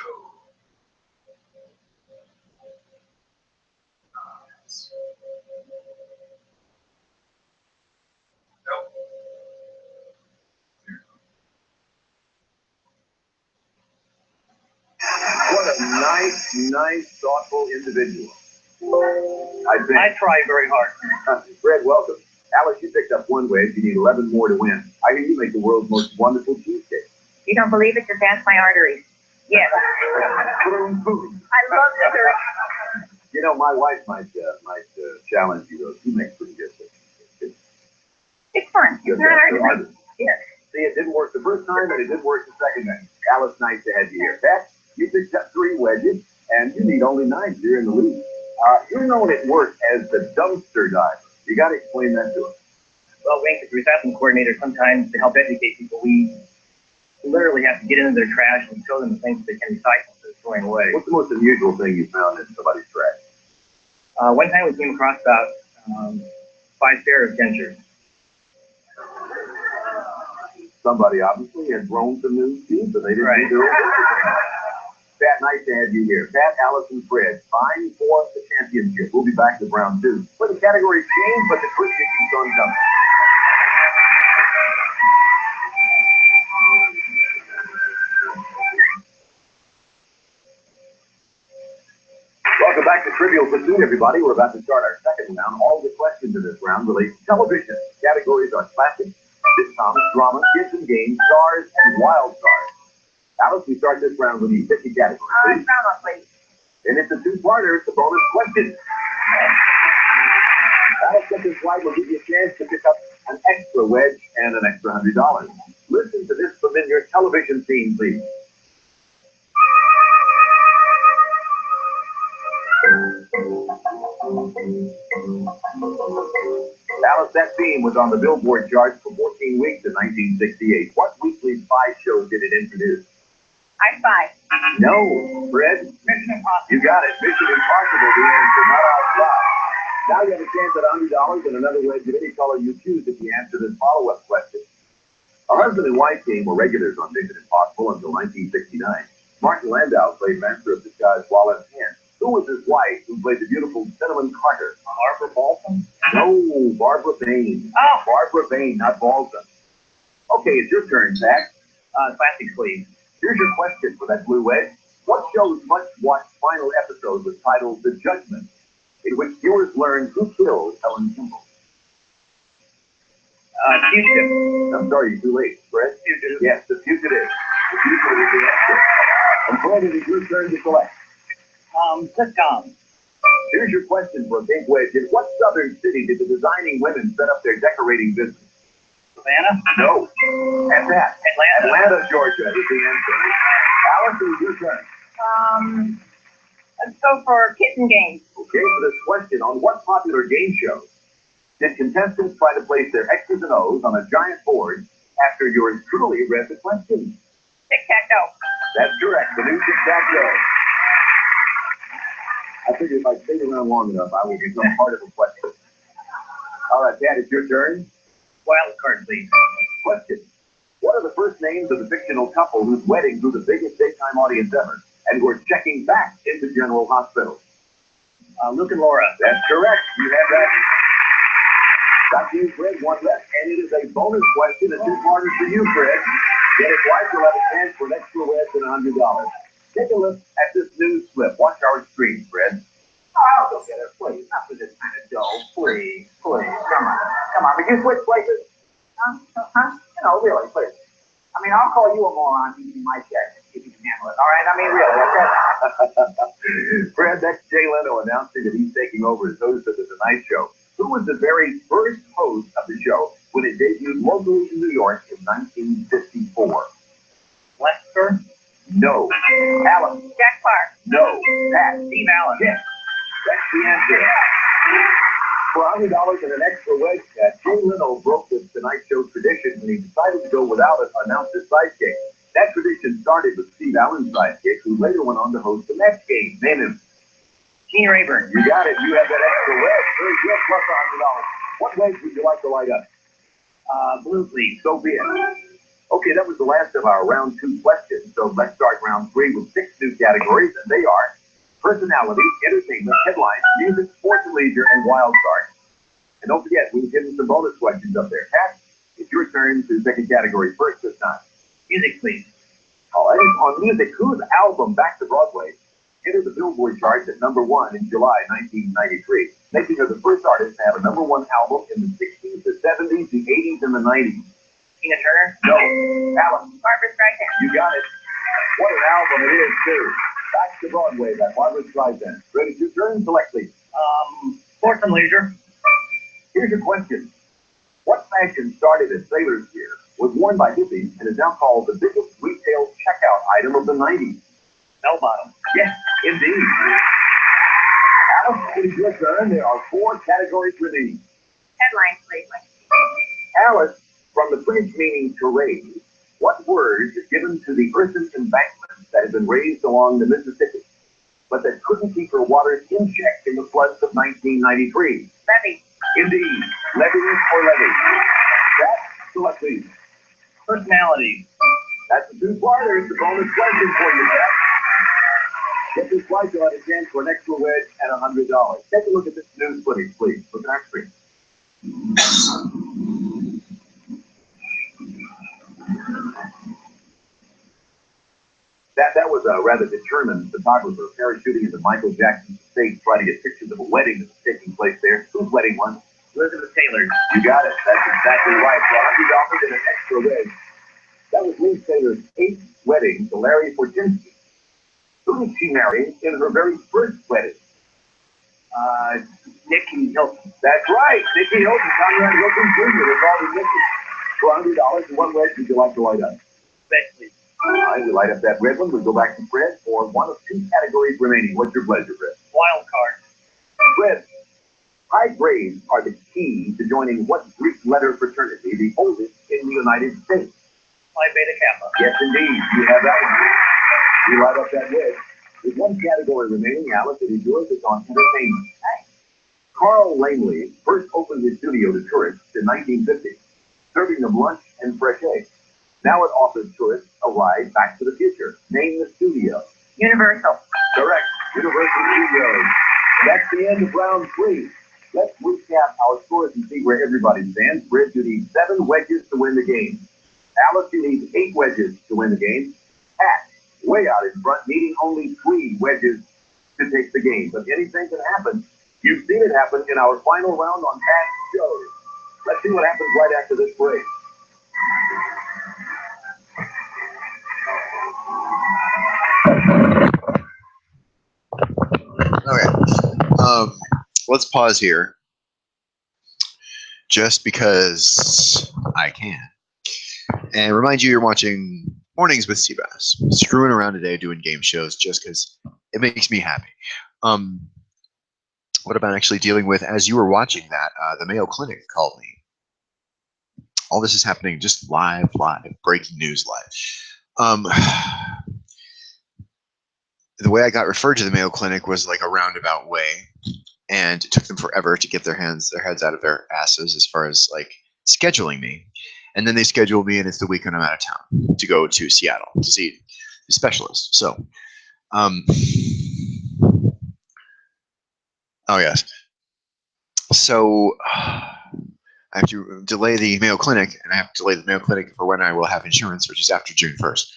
Nope. What a nice, thoughtful individual. I try very hard. Fred, welcome. Alice, you picked up one wedge. You need 11 more to win. I hear you make the world's most wonderful cheesecake. You don't believe it? Just ask my arteries. Yes. Boom, boom. I love dessert. You know, my wife might challenge you, though. She makes pretty good things. It's fun. It's not hard to make. Yes. See, it didn't work the first time, and it didn't work the second time. Alice, nice to have you here. Pat, you picked up 3 wedges, and you need only 9. You're in the lead. You're known at work as the dumpster diver. You got to explain that to us. Well, Wink, as a recycling coordinator, sometimes to help educate people, we literally have to get into their trash and show them the things they can recycle instead of throwing away. What's the most unusual thing you found in somebody's trash? One time we came across about 5 pairs of dentures. Somebody obviously had grown some new teeth, but they didn't Right. do it. Pat, nice to have you here. Pat, Alice, and Fred, vying for the championship. We'll be back to round 2. But the categories change, but the twist keeps on coming. Welcome back to Trivial Pursuit, everybody. We're about to start our second round. All the questions in this round relate to television. Categories are classics, sitcoms, drama, kids and games, stars, and wild cards. Alice, we start this round with the 50 categories. Round up, please. And it's a 2-parter. It's a bonus question. Alice, get this right. We'll give you a chance to pick up an extra wedge and an extra $100. Listen to this familiar television theme, please. Alice, that theme was on the Billboard charts for 14 weeks in 1968. What weekly spy show did it introduce? I spy. No, Fred. Mission Impossible. You got it. Mission Impossible, the answer, not outside. Now you have a chance at $100 and another wedge of any color you choose if you answer this follow-up question. A husband and wife team were regulars on Mission Impossible until 1969. Martin Landau played Master of Disguise Wallace Kent. Who was his wife who played the beautiful Cinnamon Carter? Barbara Balsam? No, Barbara Bain. Oh. Barbara Bain, not Balsam. Okay, it's your turn, Zach. Classic, please. Here's your question for that blue wedge. What show's much-watched final episode was titled The Judgment, in which viewers learned who killed Helen Kimball? Fugitive. I'm sorry, you're too late. Fred? Fugitive. Yes, The Fugitive. The Fugitive is the answer. And Fred, it is your turn to select. Sitcom. Here's your question for a big wedge. In what southern city did the designing women set up their decorating business? Savannah. No. And that. Atlanta. Georgia is the answer. Alice, it is your turn. Let's go for kids and games. Okay, for this question, on what popular game show did contestants try to place their X's and O's on a giant board after yours truly read the question? Tic-tac-toe. That's correct. The new tic-tac-toe. I figured if I stayed around long enough, I would become part of the question. All right, Dad, it's your turn. Wild card, please. Question. What are the first names of the fictional couple whose wedding drew the biggest daytime audience ever and were checking back into General Hospital? Luke and Laura. That's correct. You have that. Got you, Fred, one left, and it is a bonus question, a 2-parter for you, Fred. Get it right, you'll have a chance for an extra wedge and $100. Take a look at this news clip. Watch our screen, Fred. Oh, I'll go get her, please. Not for this kind of dough. Please, please. Come on. Would you switch places? Huh? Really, please. I mean, I'll call you a moron using my check if you can handle it. All right? I mean, really, okay? Fred, that's Jay Leno announcing that he's taking over as host of The Tonight Show. Who was the very first host of the show when it debuted locally in New York in 1954? Lester. No. Alan. Jack Clark. No. Pat. Steve Allen. Yes. That's the answer. For $100 and an extra wedge, Jay Leno broke the Tonight Show tradition when he decided to go without an announcer sidekick. That tradition started with Steve Allen's sidekick, who later went on to host the Mets game. Name him. Gene Rayburn. You got it. You have that extra wedge. There's your plus $100. What wedge would you like to light up? Blue, please. So be it. Okay, that was the last of our round 2 questions. So let's start round 3 with 6 new categories, and they are personality, entertainment, headlines, music, sports and leisure, and wild cards. And don't forget, we've given some bonus questions up there. Pat, it's your turn to pick a category first this time. Music, please. All right, on music, whose album Back to Broadway entered the Billboard charts at #1 in July 1993, making her the first artist to have a #1 album in the 60s, the 70s, the 80s, and the 90s. Tina Turner? No. Alan, Barbara Streisand. you got it. What an album it is, too. Back to Broadway by Barbara Streisand. Ready to turn? Select, please. Sports and leisure. Here's your question. What fashion started as sailor's gear, was worn by hippies, and is now called the biggest retail checkout item of the 90s? Bell bottom. Yes, indeed. Alice, it is your turn. There are 4 categories remaining. Headlines, please. Alice, from the French meaning to raise, what word is given to the earthen embankments that had been raised along the Mississippi, but that couldn't keep her waters in check in the floods of 1993? Levy. Indeed. Levy or levy? That, select please. Personality. That's the 2-parter. It's a bonus question for you, Pat. Get this right, you'll have a chance for an extra wedge and $100. Take a look at this news footage, please. Look at our screen. That was a rather determined photographer parachuting into Michael Jackson's estate, trying to get pictures of a wedding that was taking place there. Whose wedding was? Elizabeth Taylor. You got it. That's exactly right. For $100 and an extra wedge. That was Liz Taylor's 8th wedding to Larry Fortinsky. Who did she marry in her very first wedding? Nicky Hilton. That's right. Nicky Hilton. Conrad Hilton Jr. They called him Nicky. For $100 and one wedge, would you like to light up? Red, please. All right, we light up that red one. We go back to Fred for 1 of 2 categories remaining. What's your pleasure, Fred? Wild card. Fred, high grades are the key to joining what Greek letter fraternity, the oldest in the United States? Phi Beta Kappa. Yes, indeed. You have that one. We light up that wedge. With 1 category remaining, Alice, it is yours. It's on entertainment. Carl Langley first opened his studio to tourists in 1950, serving them lunch and fresh eggs. Now it offers tourists a ride back to the future. Name the studio. Universal. Correct. Universal Studios. That's the end of round 3. Let's recap our scores and see where everybody stands. Fred, you need 7 wedges to win the game. Alice, you need 8 wedges to win the game. Pat, way out in front, needing only 3 wedges to take the game. But anything can happen. You've seen it happen in our final round on Pat's show. Let's see what happens right after this break. Okay. Let's pause here. Just because I can. And remind you, you're watching Mornings with Seabass. Screwing around today doing game shows just because it makes me happy. What about actually dealing with, as you were watching that, the Mayo Clinic called me. All this is happening just live, breaking news live. The way I got referred to the Mayo Clinic was like a roundabout way, and it took them forever to get their heads out of their asses as far as like scheduling me. And then they scheduled me, and it's the weekend I'm out of town to go to Seattle to see the specialist. So, oh yes. So I have to delay the Mayo Clinic, and I have to delay the Mayo Clinic for when I will have insurance, which is after June 1st.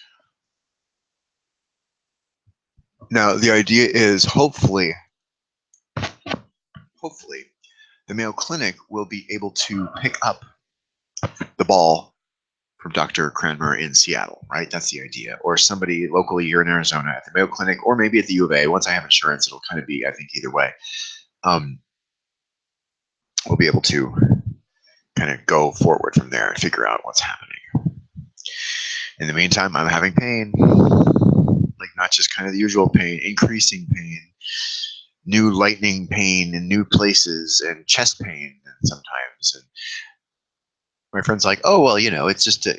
Now, the idea is hopefully, the Mayo Clinic will be able to pick up the ball from Dr. Cranmer in Seattle, right? That's the idea. Or somebody locally here in Arizona at the Mayo Clinic, or maybe at the U of A. Once I have insurance, it'll kind of be, I think, either way. We'll be able to kind of go forward from there and figure out what's happening. In the meantime, I'm having pain, like not just kind of the usual pain, increasing pain, new lightning pain in new places, and chest pain sometimes. And my friend's like, oh, well, you know, it's just the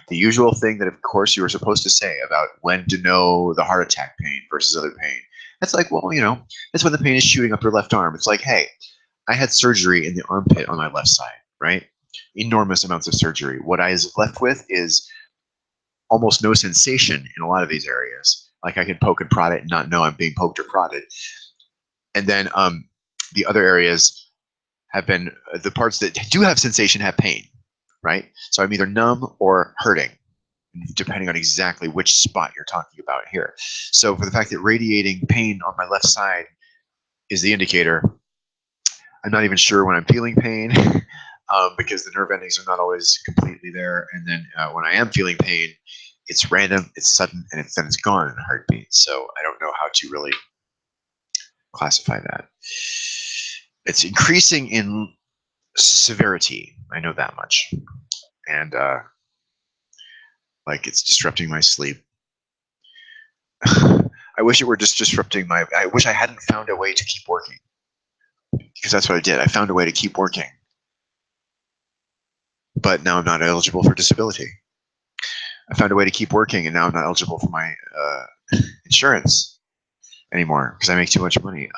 usual thing that, of course, you were supposed to say about when to know the heart attack pain versus other pain. It's like, well, you know, that's when the pain is shooting up your left arm. It's like, hey, I had surgery in the armpit on my left side, right? enormous amounts of surgery. What I was left with is almost no sensation in a lot of these areas. Like I can poke and prod it and not know I'm being poked or prodded. And then the other areas have been the parts that do have sensation have pain, right? So I'm either numb or hurting, depending on exactly which spot you're talking about here. So for the fact that radiating pain on my left side is the indicator, I'm not even sure when I'm feeling pain because the nerve endings are not always completely there. And then when I am feeling pain, it's random, it's sudden, and then it's gone in a heartbeat. So I don't know how to really classify that. It's increasing in severity. I know that much. And like it's disrupting my sleep. I wish it were just disrupting my, I wish I hadn't found a way to keep working. Because that's what I did. I found a way to keep working. But now I'm not eligible for disability. I found a way to keep working, and now I'm not eligible for my insurance anymore because I make too much money.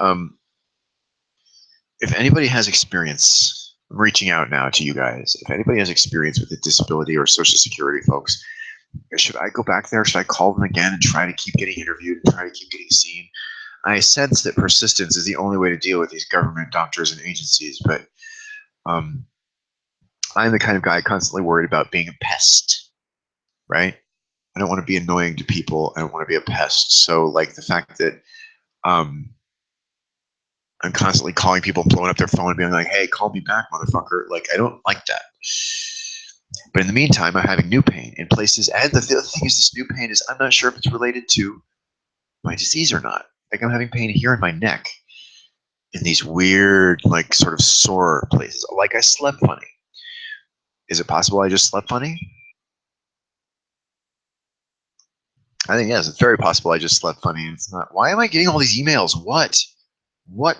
If anybody has experience, I'm reaching out now to you guys. If anybody has experience with a disability or Social Security folks, should I go back there? Should I call them again and try to keep getting interviewed and try to keep getting seen? I sense that persistence is the only way to deal with these government doctors and agencies, but I'm the kind of guy constantly worried about being a pest, right? I don't want to be annoying to people. I don't want to be a pest. So like the fact that I'm constantly calling people, blowing up their phone and being like, hey, call me back, motherfucker. Like, I don't like that. But in the meantime, I'm having new pain in places. And the other thing is this new pain is I'm not sure if it's related to my disease or not. Like I'm having pain here in my neck in these weird, like sort of sore places. Like I slept funny. Is it possible I just slept funny? I think, yes, it's very possible I just slept funny. And it's not. Why am I getting all these emails? What? What?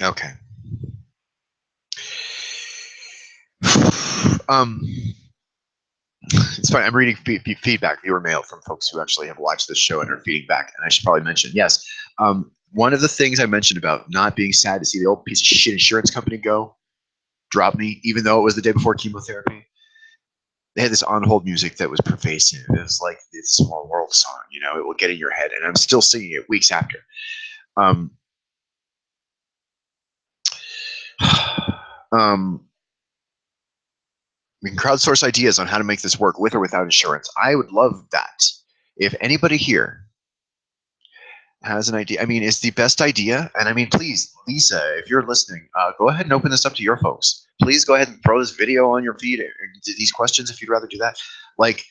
Okay. It's fine. I'm reading feedback, viewer mail from folks who actually have watched this show and are feeding back. And I should probably mention, yes, one of the things I mentioned about not being sad to see the old piece of shit insurance company go, drop me, even though it was the day before chemotherapy. They had this on hold music that was pervasive. It was like this Small World song, you know, it will get in your head. And I'm still singing it weeks after. We can crowdsource ideas on how to make this work with or without insurance. I would love that. If anybody here has an idea, I mean, it's the best idea. And I mean, please, Lisa, if you're listening, go ahead and open this up to your folks. Please go ahead and throw this video on your feed or these questions if you'd rather do that. Like,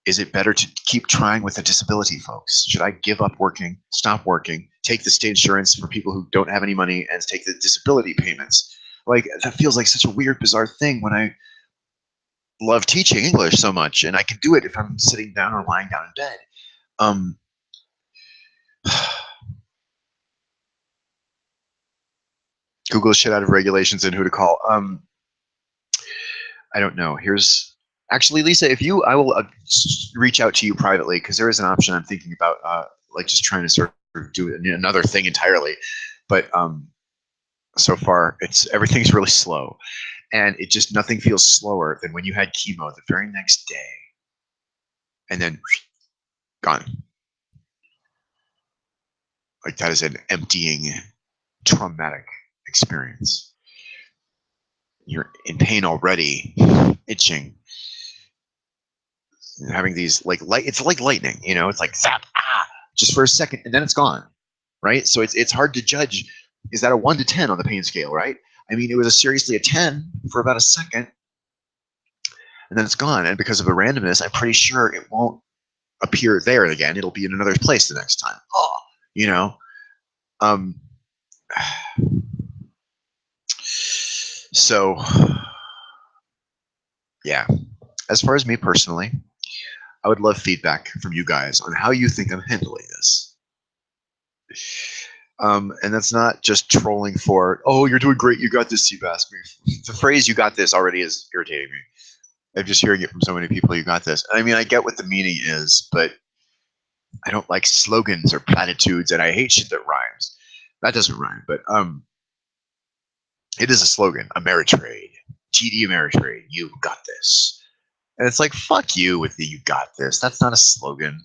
is it better to keep trying with a disability, folks? Should I give up working, stop working, take the state insurance for people who don't have any money and take the disability payments? Like, that feels like such a weird, bizarre thing when I love teaching English so much, and I can do it if I'm sitting down or lying down in bed. Google shit out of regulations and who to call. I don't know. Here's actually, Lisa, if you, I will reach out to you privately because there is an option I'm thinking about, like just trying to sort of do another thing entirely. But so far, everything's really slow, and it just nothing feels slower than when you had chemo the very next day, and then gone. Like that is an emptying, traumatic experience. You're in pain already, itching, having these like light. It's like lightning, you know. It's like zap, just for a second, and then it's gone, right? So it's hard to judge. Is that a 1 to 10 on the pain scale, right? I mean, it was seriously a 10 for about a second, and then it's gone. And because of the randomness, I'm pretty sure it won't appear there again. It'll be in another place the next time. Oh, you know. So, yeah. As far as me personally, I would love feedback from you guys on how you think I'm handling this. And that's not just trolling for, oh, you're doing great, you got this, Seabass. The phrase "you got this" already is irritating me. I'm just hearing it from so many people. You got this. I mean, I get what the meaning is, but I don't like slogans or platitudes, and I hate shit that rhymes. That doesn't rhyme, but it is a slogan. Ameritrade, TD Ameritrade, you got this. And it's like, fuck you with the "you got this." That's not a slogan.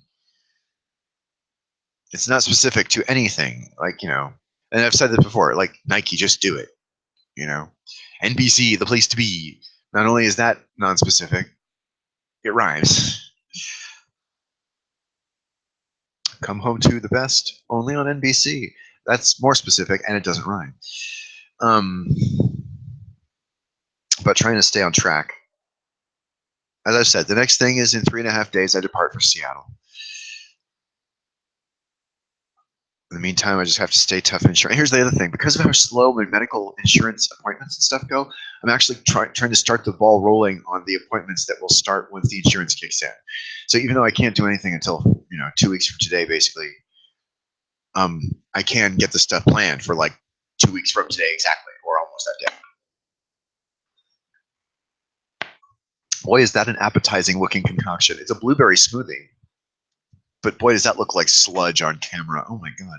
It's not specific to anything. Like, and I've said this before, like Nike, just do it. NBC, the place to be. Not only is that non-specific, it rhymes. Come home to the best, only on NBC. That's more specific, and it doesn't rhyme. But trying to stay on track. As I've said, the next thing is in 3.5 days, I depart for Seattle. In the meantime, I just have to stay tough and insurance. And here's the other thing. Because of how slow my medical insurance appointments and stuff go, I'm actually trying to start the ball rolling on the appointments that will start once the insurance kicks in. So even though I can't do anything until 2 weeks from today, basically, I can get the stuff planned for like 2 weeks from today exactly, or almost that day. Boy, is that an appetizing looking concoction. It's a blueberry smoothie. But boy, does that look like sludge on camera. Oh my God.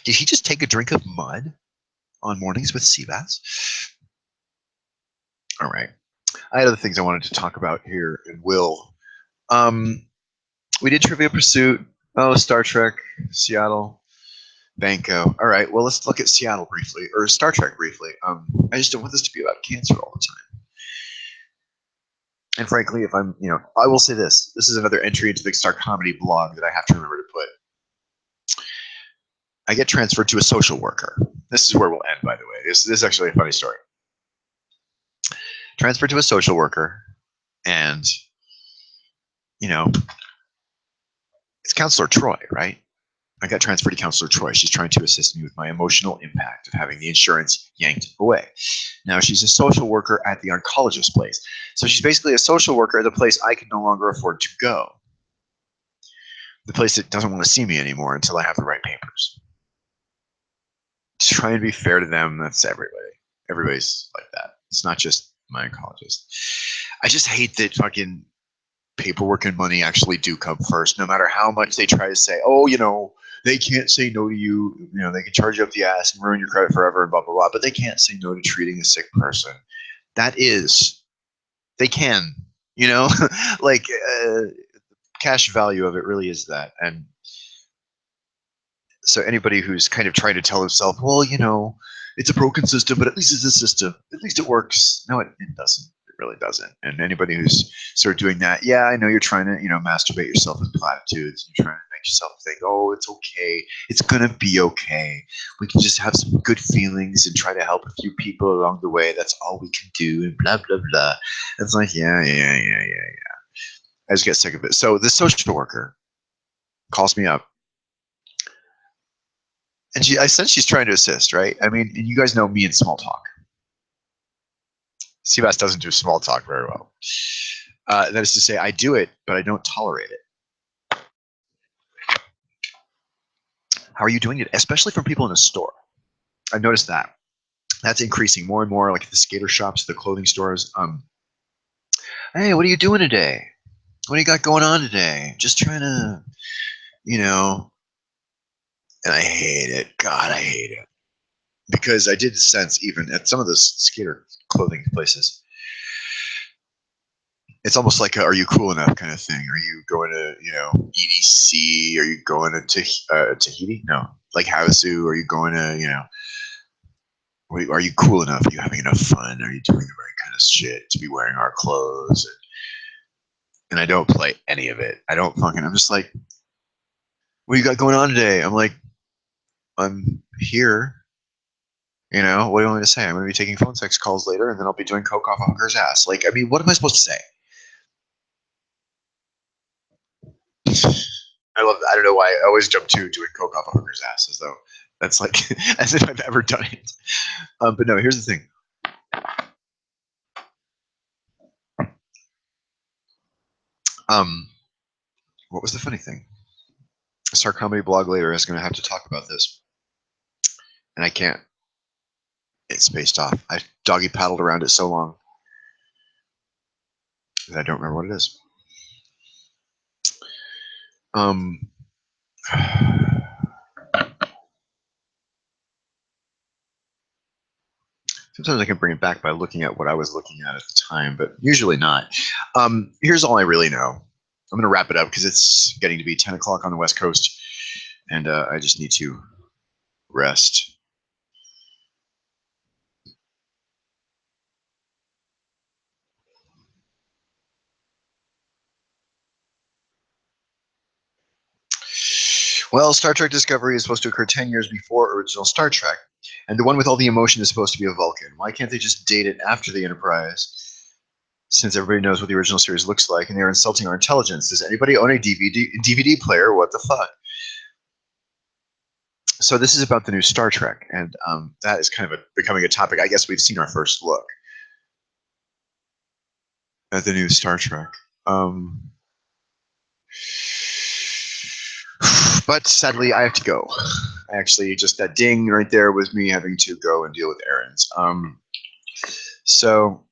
Did he just take a drink of mud on Mornings with Seabass? All right. I had other things I wanted to talk about here, and will. We did Trivia Pursuit. Oh, Star Trek, Seattle, Banko. All right. Well, let's look at Seattle briefly, or Star Trek briefly. I just don't want this to be about cancer all the time. And frankly, if I'm, I will say this. This is another entry into the Star Comedy blog that I have to remember to put. I get transferred to a social worker. This is where we'll end, by the way. This is actually a funny story. Transferred to a social worker, and it's Counselor Troy, right? I got transferred to Counselor Troy. She's trying to assist me with my emotional impact of having the insurance yanked away. Now she's a social worker at the oncologist place. So she's basically a social worker at the place I can no longer afford to go. The place that doesn't want to see me anymore until I have the right papers. Just trying to be fair to them. That's everybody. Everybody's like that. It's not just my oncologist. I just hate that fucking paperwork and money actually do come first, no matter how much they try to say, oh, they can't say no to you. They can charge you up the ass and ruin your credit forever and blah, blah, blah, but they can't say no to treating a sick person. They can, like cash value of it really is that. And so anybody who's kind of trying to tell himself, well, it's a broken system, but at least it's a system. At least it works. No, it doesn't. It really doesn't. And anybody who's sort of doing that, yeah, I know you're trying to, masturbate yourself with platitudes. You're trying to make yourself think, oh, it's okay. It's going to be okay. We can just have some good feelings and try to help a few people along the way. That's all we can do, and blah, blah, blah. And it's like, yeah. I just get sick of it. So this social worker calls me up. And I sense she's trying to assist, right? I mean, and you guys know me in small talk. Seabass doesn't do small talk very well. That is to say, I do it, but I don't tolerate it. How are you doing it? Especially from people in a store. I've noticed that. That's increasing more and more, like at the skater shops, the clothing stores. Hey, what are you doing today? What do you got going on today? Just trying to, and I hate it. God, I hate it. Because I did sense even at some of those skater clothing places, it's almost like are you cool enough kind of thing. Are you going to, EDC? Are you going to Tahiti? No. Like Havasu? Are you going to, are you cool enough? Are you having enough fun? Are you doing the right kind of shit to be wearing our clothes? And I don't play any of it. I'm just like, what you got going on today? I'm like, I'm here. What do you want me to say? I'm going to be taking phone sex calls later, and then I'll be doing coke off a hooker's ass. Like, I mean, what am I supposed to say? I love that. I don't know why I always jump to doing coke off a hooker's ass as though that's like as if I've ever done it. But no, here's the thing. What was the funny thing? Sarcoma blog later is going to have to talk about this, and I can't. It's spaced off. I doggy paddled around it so long that I don't remember what it is. Sometimes I can bring it back by looking at what I was looking at the time, but usually not. Here's all I really know. I'm going to wrap it up because it's getting to be 10 o'clock on the West Coast, and I just need to rest. Well, Star Trek Discovery is supposed to occur 10 years before original Star Trek, and the one with all the emotion is supposed to be a Vulcan. Why can't they just date it after the Enterprise? Since everybody knows what the original series looks like, and they're insulting our intelligence. Does anybody own a DVD player? What the fuck? So this is about the new Star Trek, and that is kind of becoming a topic. I guess we've seen our first look at the new Star Trek. But sadly, I have to go. Actually, just that ding right there was me having to go and deal with errands. So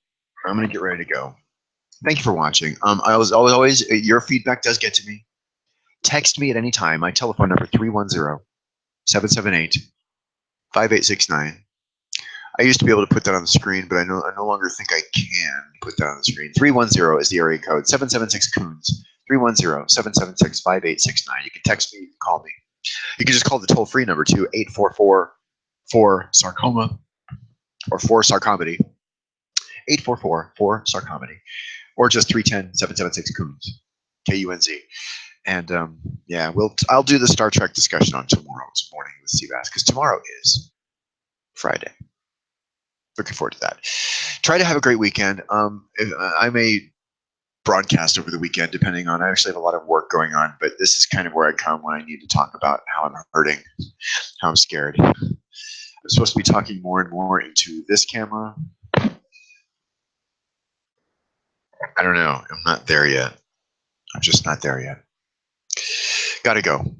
I'm going to get ready to go. Thank you for watching. I was always your feedback does get to me. Text me at any time. My telephone number 310-778-5869. I used to be able to put that on the screen, but I no longer think I can put that on the screen. 310 is the area code. 776-COONS. 310-776-5869. You can text me, you can call me. You can just call the toll-free number too, 844-4-Sarcoma or 4-Sarcomedy. 844-4-Sarcomedy. Or just 310-776-COONS. K-U-N-Z. And yeah, I'll do the Star Trek discussion on tomorrow's morning with Seabass, because tomorrow is Friday. Looking forward to that. Try to have a great weekend. I may broadcast over the weekend, depending on. I actually have a lot of work going on, but this is kind of where I come when I need to talk about how I'm hurting, how I'm scared. I'm supposed to be talking more and more into this camera. I don't know. I'm not there yet. I'm just not there yet. Gotta go.